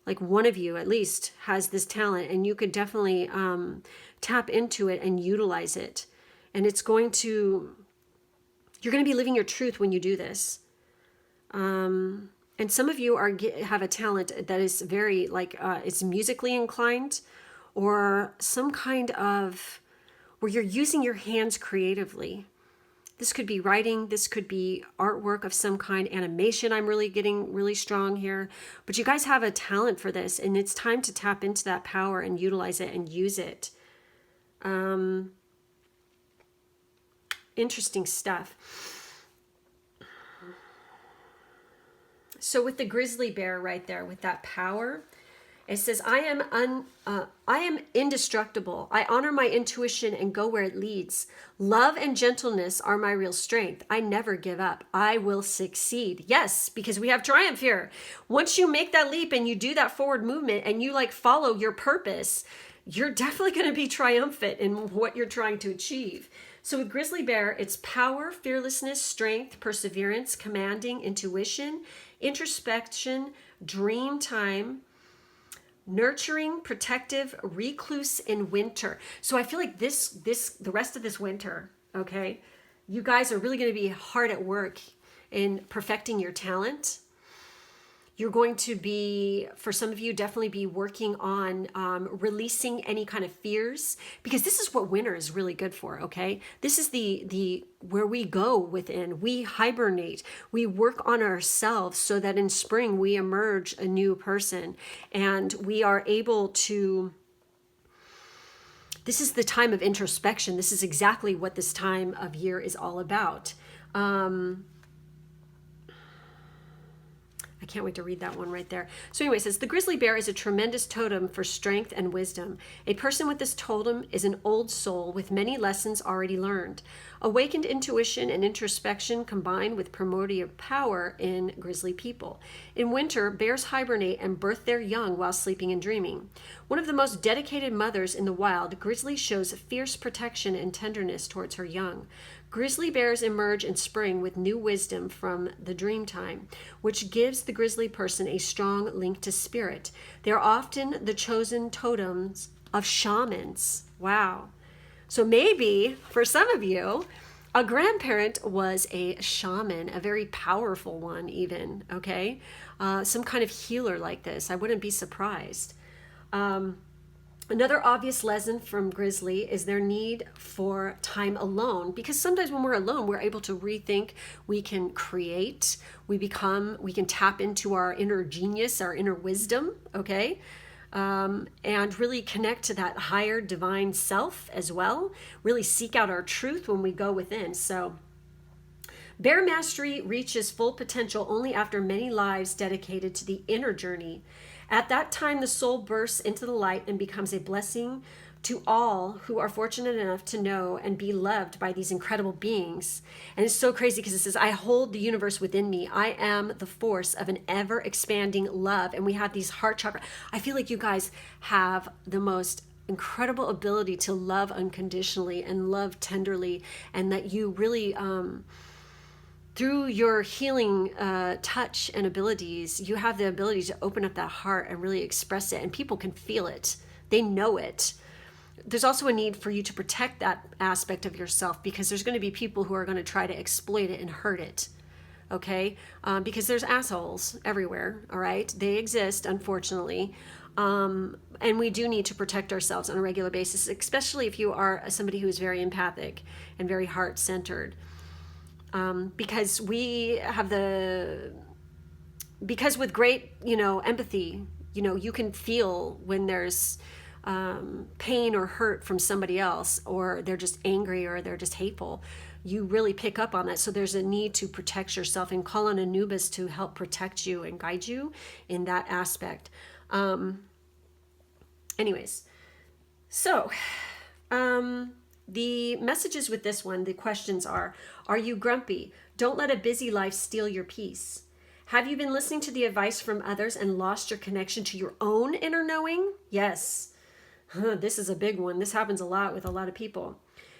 Like one of you at least has this talent, and you could definitely tap into it and utilize it. And it's going to, you're going to be living your truth when you do this. And some of you have a talent that is very it's musically inclined, or some kind of where you're using your hands creatively. This could be writing. This could be artwork of some kind, animation. I'm really getting really strong here. But you guys have a talent for this, and it's time to tap into that power and utilize it and use it. Interesting stuff. So with the grizzly bear right there, with that power, it says, I am indestructible. I honor my intuition and go where it leads. Love and gentleness are my real strength. I never give up. I will succeed. Yes, because we have triumph here. Once you make that leap and you do that forward movement and you follow your purpose, you're definitely going to be triumphant in what you're trying to achieve. So with grizzly bear, it's power, fearlessness, strength, perseverance, commanding, intuition, introspection, dream time, nurturing, protective, recluse in winter. So I feel like the rest of this winter, okay, you guys are really going to be hard at work in perfecting your talent. You're going to be, for some of you, definitely be working on releasing any kind of fears, because this is what winter is really good for, okay? This is the where we go within. We hibernate. We work on ourselves so that in spring we emerge a new person, and we are able to, this is the time of introspection. This is exactly what this time of year is all about. I can't wait to read that one right there. So anyway, it says, the grizzly bear is a tremendous totem for strength and wisdom. A person with this totem is an old soul with many lessons already learned. Awakened intuition and introspection combine with primordial power in grizzly people. In winter, bears hibernate and birth their young while sleeping and dreaming. One of the most dedicated mothers in the wild, grizzly shows fierce protection and tenderness towards her young. Grizzly bears emerge in spring with new wisdom from the dream time, which gives the grizzly person a strong link to spirit. They are often the chosen totems of shamans. Wow. So maybe for some of you, a grandparent was a shaman, a very powerful one even, okay? Some kind of healer like this. I wouldn't be surprised. Another obvious lesson from grizzly is their need for time alone, because sometimes when we're alone, we're able to rethink, we can create, we can tap into our inner genius, our inner wisdom, okay? And really connect to that higher divine self as well, really seek out our truth when we go within. So bear mastery reaches full potential only after many lives dedicated to the inner journey. At that time, the soul bursts into the light and becomes a blessing to all who are fortunate enough to know and be loved by these incredible beings. And it's so crazy because it says, I hold the universe within me. I am the force of an ever expanding love. And we have these heart chakra. I feel like you guys have the most incredible ability to love unconditionally and love tenderly, and that you really, through your healing touch and abilities, you have the ability to open up that heart and really express it, and people can feel it. They know it. There's also a need for you to protect that aspect of yourself, because there's going to be people who are going to try to exploit it and hurt it. Okay? Because there's assholes everywhere, all right? They exist, unfortunately. And we do need to protect ourselves on a regular basis, especially if you are somebody who is very empathic and very heart-centered. Because with great, empathy, you can feel when there's pain or hurt from somebody else, or they're just angry, or they're just hateful. You really pick up on that. So there's a need to protect yourself and call on Anubis to help protect you and guide you in that aspect. Anyways, so the messages with this one, the questions are you grumpy? Don't let a busy life steal your peace. Have you been listening to the advice from others and lost your connection to your own inner knowing? Yes. This is a big one. This happens a lot with a lot of people.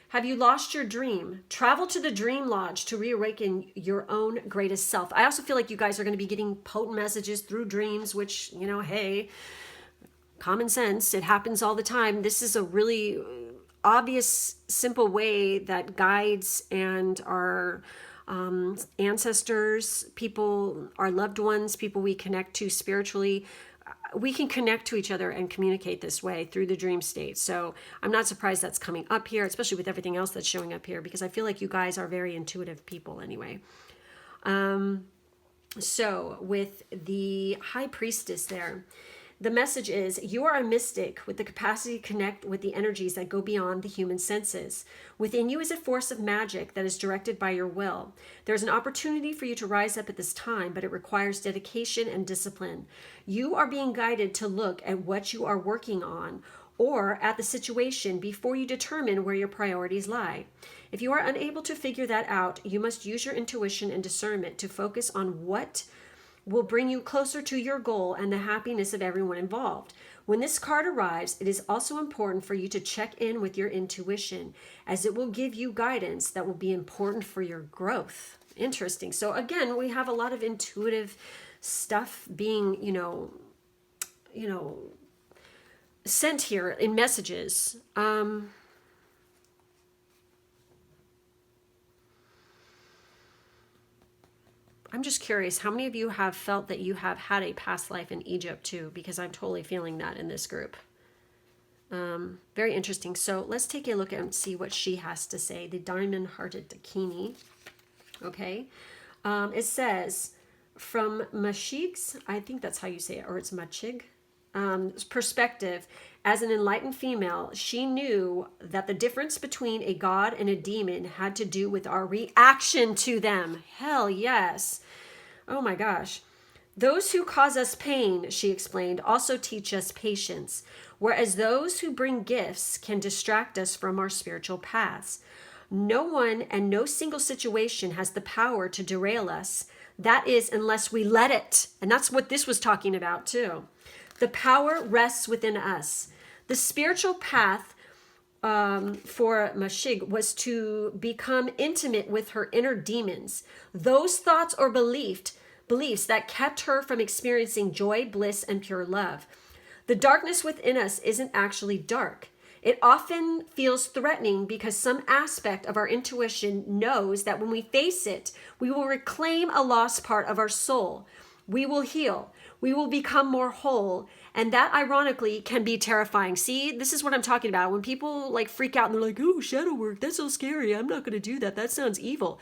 Have you lost your dream? Travel to the dream lodge to reawaken your own greatest self. I also feel like you guys are going to be getting potent messages through dreams, which, hey, common sense. It happens all the time. This is a really obvious, simple way that guides and our ancestors, people, our loved ones, people we connect to spiritually, we can connect to each other and communicate this way through the dream state. So I'm not surprised that's coming up here, especially with everything else that's showing up here, because I feel like you guys are very intuitive people anyway. So with the High Priestess there, the message is, you are a mystic with the capacity to connect with the energies that go beyond the human senses. Within you is a force of magic that is directed by your will. There's an opportunity for you to rise up at this time, but it requires dedication and discipline. You are being guided to look at what you are working on, or at the situation, before you determine where your priorities lie. If you are unable to figure that out, you must use your intuition and discernment to focus on what will bring you closer to your goal and the happiness of everyone involved. When this card arrives, it is also important for you to check in with your intuition, as it will give you guidance that will be important for your growth. Interesting. So again, we have a lot of intuitive stuff being, sent here in messages. I'm just curious, how many of you have felt that you have had a past life in Egypt too? Because I'm totally feeling that in this group. Very interesting. So let's take a look and see what she has to say. The Diamond-Hearted Dakini. Okay. It says, from Mashig's, I think that's how you say it, or it's Machig, perspective, as an enlightened female, she knew that the difference between a god and a demon had to do with our reaction to them. Hell yes. Oh my gosh. Those who cause us pain, she explained, also teach us patience, whereas those who bring gifts can distract us from our spiritual paths. No one and no single situation has the power to derail us. That is, unless we let it. And that's what this was talking about too. The power rests within us. The spiritual path for Mashig was to become intimate with her inner demons, those thoughts or beliefs that kept her from experiencing joy, bliss, and pure love. The darkness within us isn't actually dark. It often feels threatening because some aspect of our intuition knows that when we face it, we will reclaim a lost part of our soul. We will heal. We will become more whole. And that, ironically, can be terrifying. See, this is what I'm talking about. When people freak out and they're like, oh, shadow work, that's so scary. I'm not going to do that. That sounds evil.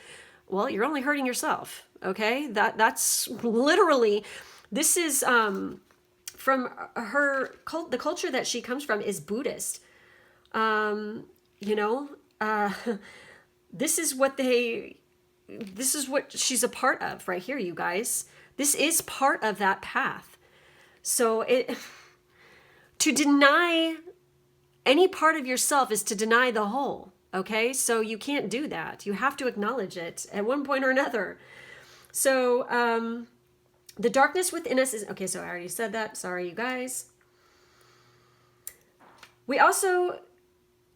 Well, you're only hurting yourself. Okay? That's literally, this is from her, the culture that she comes from is Buddhist. This is what she's a part of right here, you guys. This is part of that path. So to deny any part of yourself is to deny the whole. Okay. So you can't do that. You have to acknowledge it at one point or another. So, the darkness within us is, okay. So I already said that. Sorry, you guys.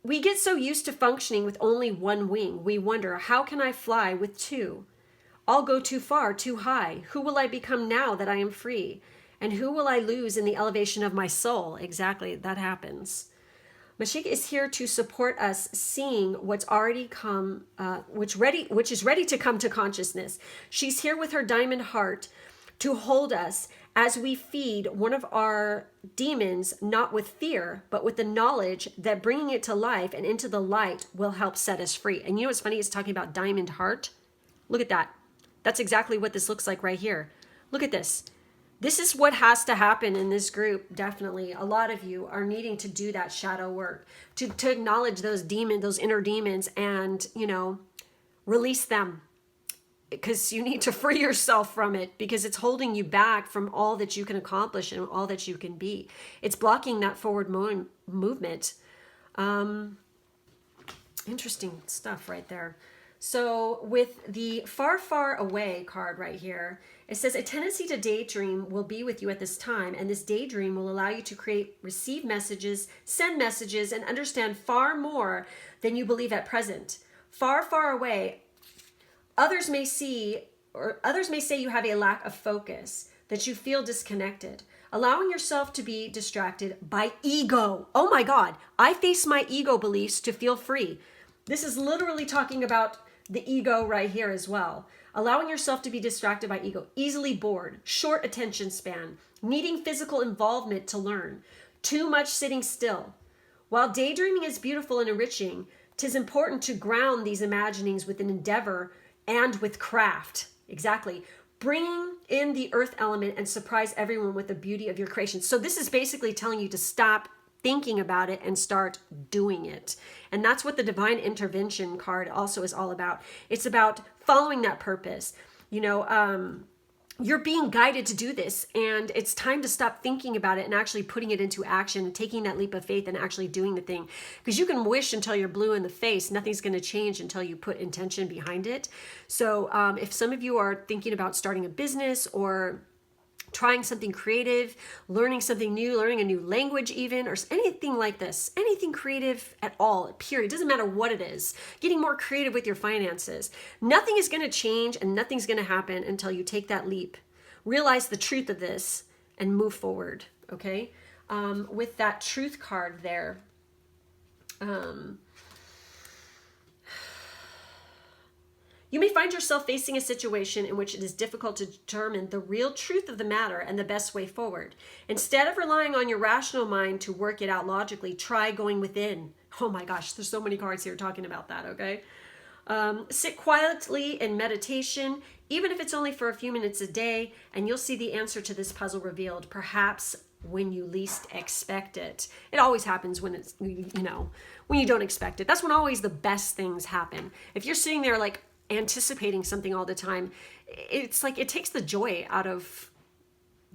We get so used to functioning with only one wing. We wonder, how can I fly with two? I'll go too far, too high. Who will I become now that I am free? And who will I lose in the elevation of my soul? Exactly, that happens. Mashika is here to support us seeing what's already come, which is ready to come to consciousness. She's here with her diamond heart to hold us as we feed one of our demons, not with fear, but with the knowledge that bringing it to life and into the light will help set us free. And you know what's funny? It's talking about diamond heart. Look at that. That's exactly what this looks like right here. Look at this. This is what has to happen in this group. Definitely. A lot of you are needing to do that shadow work, to acknowledge those demons, those inner demons, and, release them. Because you need to free yourself from it, because it's holding you back from all that you can accomplish and all that you can be. It's blocking that forward movement. Interesting stuff right there. So with the far, far away card right here, it says a tendency to daydream will be with you at this time, and this daydream will allow you to receive messages, send messages, and understand far more than you believe at present. Far, far away, others may say you have a lack of focus, that you feel disconnected, allowing yourself to be distracted by ego. Oh my God, I face my ego beliefs to feel free. This is literally talking about the ego right here as well. Allowing yourself to be distracted by ego, easily bored, short attention span, needing physical involvement to learn, too much sitting still. While daydreaming is beautiful and enriching, 'tis important to ground these imaginings with an endeavor and with craft. Exactly. Bring in the earth element and surprise everyone with the beauty of your creation. So this is basically telling you to stop thinking about it and start doing it. And that's what the divine intervention card also is all about. It's about following that purpose. You're being guided to do this, and it's time to stop thinking about it and actually putting it into action, taking that leap of faith and actually doing the thing. Because you can wish until you're blue in the face. Nothing's going to change until you put intention behind it. So if some of you are thinking about starting a business or trying something creative, learning something new, learning a new language even, or anything like this, anything creative at all, period. It doesn't matter what it is. Getting more creative with your finances. Nothing is going to change and nothing's going to happen until you take that leap. Realize the truth of this and move forward, okay? With that truth card there, you may find yourself facing a situation in which it is difficult to determine the real truth of the matter and the best way forward. Instead of relying on your rational mind to work it out logically, try going within. Oh my gosh, there's so many cards here talking about that, okay? Sit quietly in meditation, even if it's only for a few minutes a day, and you'll see the answer to this puzzle revealed, perhaps when you least expect it. It always happens when it's, when you don't expect it. That's when always the best things happen. If you're sitting there like anticipating something all the time, it's like it takes the joy out of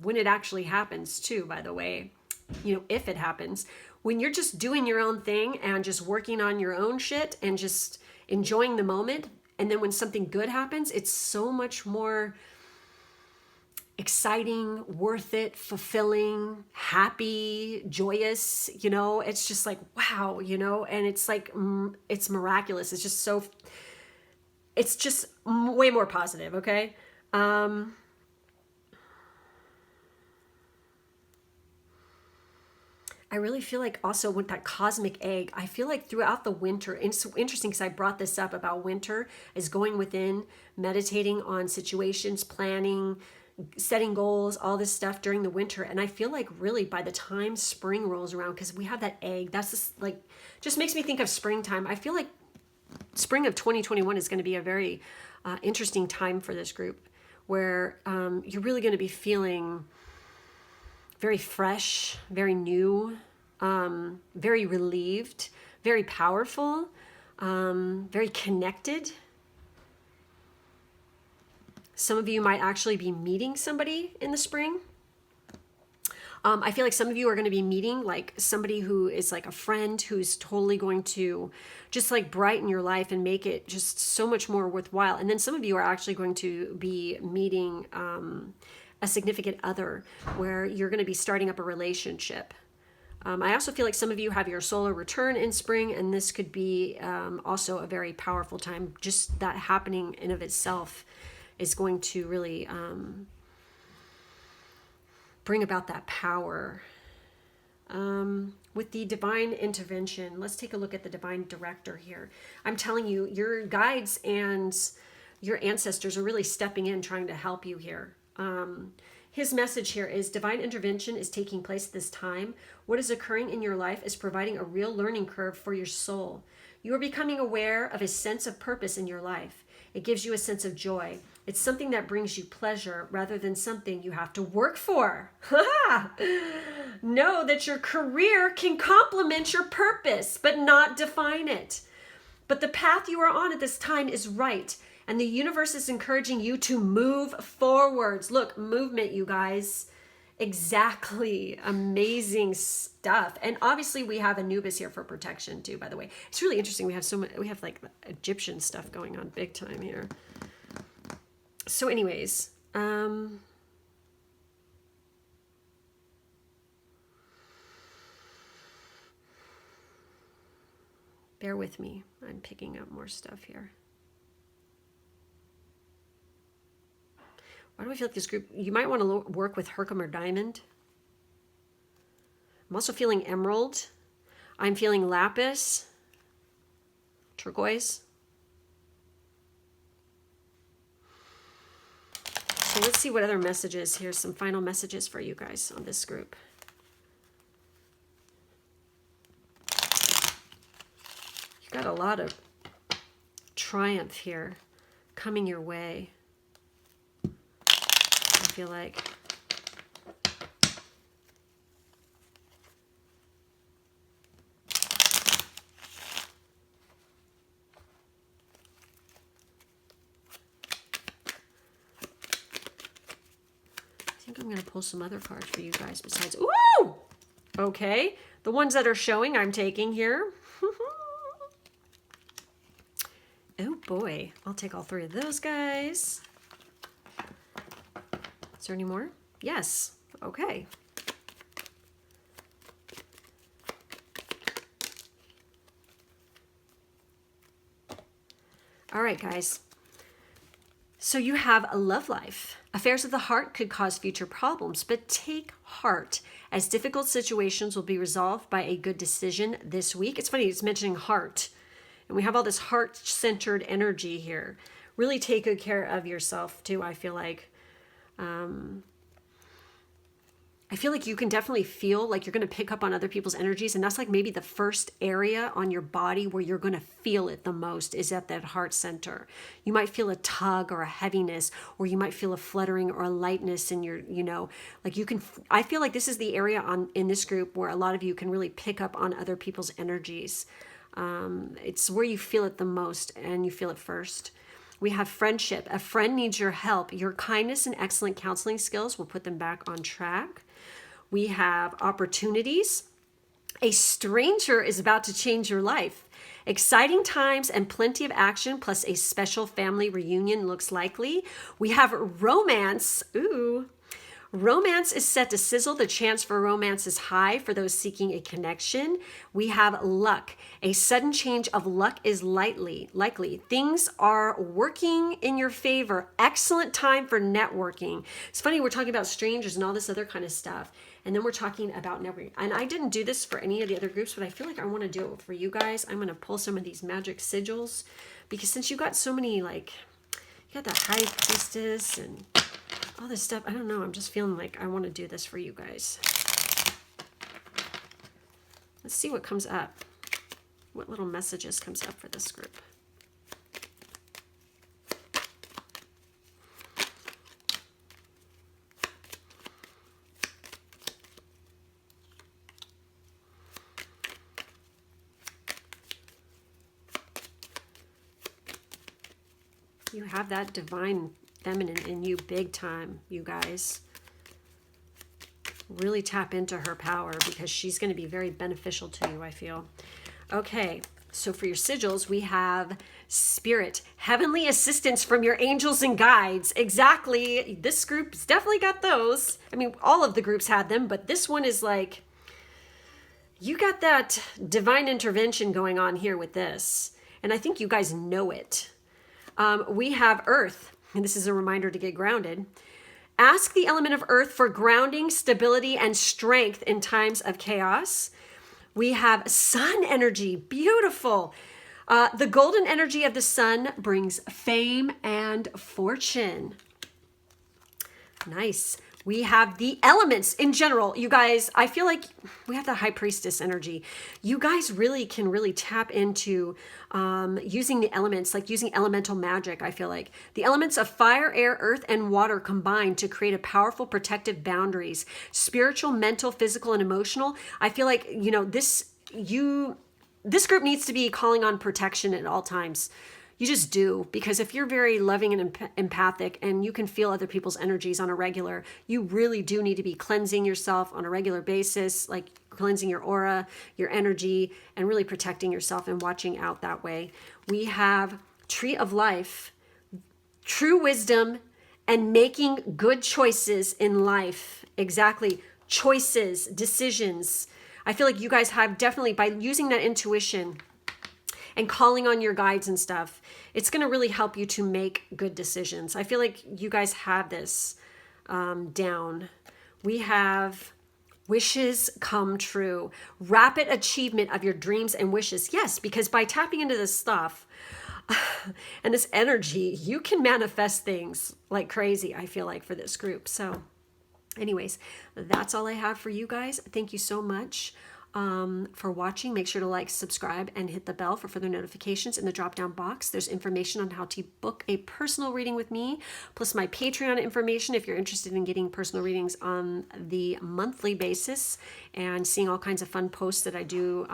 when it actually happens too, by the way. If it happens, when you're just doing your own thing and just working on your own shit and just enjoying the moment, and then when something good happens, it's so much more exciting, worth it, fulfilling, happy, joyous, it's just like, wow, and it's like, it's miraculous. It's just so, it's just way more positive, okay? I really feel like also with that cosmic egg, I feel like throughout the winter, and it's so interesting because I brought this up about winter, is going within, meditating on situations, planning, setting goals, all this stuff during the winter. And I feel like really by the time spring rolls around, because we have that egg, that's just makes me think of springtime. I feel like spring of 2021 is going to be a very interesting time for this group, where you're really going to be feeling very fresh, very new, very relieved, very powerful, very connected. Some of you might actually be meeting somebody in the spring. I feel like some of you are going to be meeting like somebody who is like a friend who's totally going to just like brighten your life and make it just so much more worthwhile. And then some of you are actually going to be meeting a significant other, where you're going to be starting up a relationship. I also feel like some of you have your solar return in spring, and this could be also a very powerful time. Just that happening in of itself is going to really bring about that power. With the divine intervention, let's take a look at the divine director here. I'm telling you, your guides and your ancestors are really stepping in, trying to help you here. His message here is divine intervention is taking place at this time. What is occurring in your life is providing a real learning curve for your soul. You are becoming aware of a sense of purpose in your life. It gives you a sense of joy. It's something that brings you pleasure rather than something you have to work for. Know that your career can complement your purpose, but not define it. But the path you are on at this time is right, and the universe is encouraging you to move forwards. Look, movement, you guys. Exactly. Amazing stuff. And obviously we have Anubis here for protection too, by the way. It's really interesting. We have so much, we have like Egyptian stuff going on big time here. So anyways, bear with me. I'm picking up more stuff here. Why do I feel like this group, you might want to work with Herkimer Diamond. I'm also feeling Emerald. I'm feeling Lapis, Turquoise. So let's see what other messages. Here's some final messages for you guys on this group. You got a lot of triumph here coming your way. I feel like. I think I'm going to pull some other cards for you guys besides. Ooh! Okay. The ones that are showing I'm taking here. Oh boy. I'll take all three of those guys. Is there any more? Yes. Okay. All right, guys. So you have a love life. Affairs of the heart could cause future problems, but take heart, as difficult situations will be resolved by a good decision this week. It's funny, it's mentioning heart. And we have all this heart-centered energy here. Really take good care of yourself, too, I feel like. I feel like you can definitely feel like you're going to pick up on other people's energies. And that's like maybe the first area on your body where you're going to feel it the most is at that heart center. You might feel a tug or a heaviness, or you might feel a fluttering or a lightness in your, like you can, I feel like this is the area in this group where a lot of you can really pick up on other people's energies. It's where you feel it the most and you feel it first. We have friendship. A friend needs your help. Your kindness and excellent counseling skills will put them back on track. We have opportunities. A stranger is about to change your life. Exciting times and plenty of action, plus a special family reunion looks likely. We have romance. Ooh. Romance is set to sizzle. The chance for romance is high for those seeking a connection. We have luck. A sudden change of luck is likely. Things are working in your favor. Excellent time for networking. It's funny, we're talking about strangers and all this other kind of stuff. And then we're talking about networking. And I didn't do this for any of the other groups, but I feel like I want to do it for you guys. I'm going to pull some of these magic sigils. Because since you got so many, like, you got the High Priestess and all this stuff. I don't know. I'm just feeling like I want to do this for you guys. Let's see what comes up. What little messages comes up for this group. You have that divine feminine in you big time, you guys. Really tap into her power because she's going to be very beneficial to you, I feel. Okay, so for your sigils, we have spirit, heavenly assistance from your angels and guides. Exactly. This group's definitely got those. I mean, all of the groups had them, but this one is like, You got that divine intervention going on here with this. And I think you guys know it. We have Earth, and this is a reminder to get grounded. Ask the element of Earth for grounding, stability, and strength in times of chaos. We have Sun energy, beautiful. The golden energy of the sun brings fame and fortune. Nice. We have the elements in general. You guys, I feel like we have the high priestess energy. You guys really can tap into using the elements, like using elemental magic, I feel like. The elements of fire, air, earth, and water combine to create a powerful protective boundaries. Spiritual, mental, physical, and emotional. I feel like, you know, this group needs to be calling on protection at all times. You just do, because if you're very loving and empathic and you can feel other people's energies on a regular, you really do need to be cleansing yourself on a regular basis, like cleansing your aura, your energy, and really protecting yourself and watching out that way. We have Tree of Life, true wisdom, and making good choices in life. Exactly. Choices, decisions. I feel like you guys have definitely, by using that intuition and calling on your guides and stuff, it's going to really help you to make good decisions. I feel like you guys have this down. We have wishes come true. Rapid achievement of your dreams and wishes. Yes, because by tapping into this stuff and this energy, you can manifest things like crazy, I feel like, for this group. So anyways, that's all I have for you guys. Thank you so much for watching. Make sure to like, subscribe, and hit the bell for further notifications. In the drop down box, there's information on how to book a personal reading with me, plus my Patreon information if you're interested in getting personal readings on the monthly basis and seeing all kinds of fun posts that I do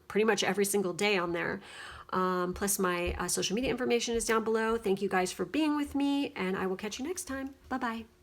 pretty much every single day on there. Plus my social media information is down below. Thank you guys for being with me, and I will catch you next time. Bye-bye.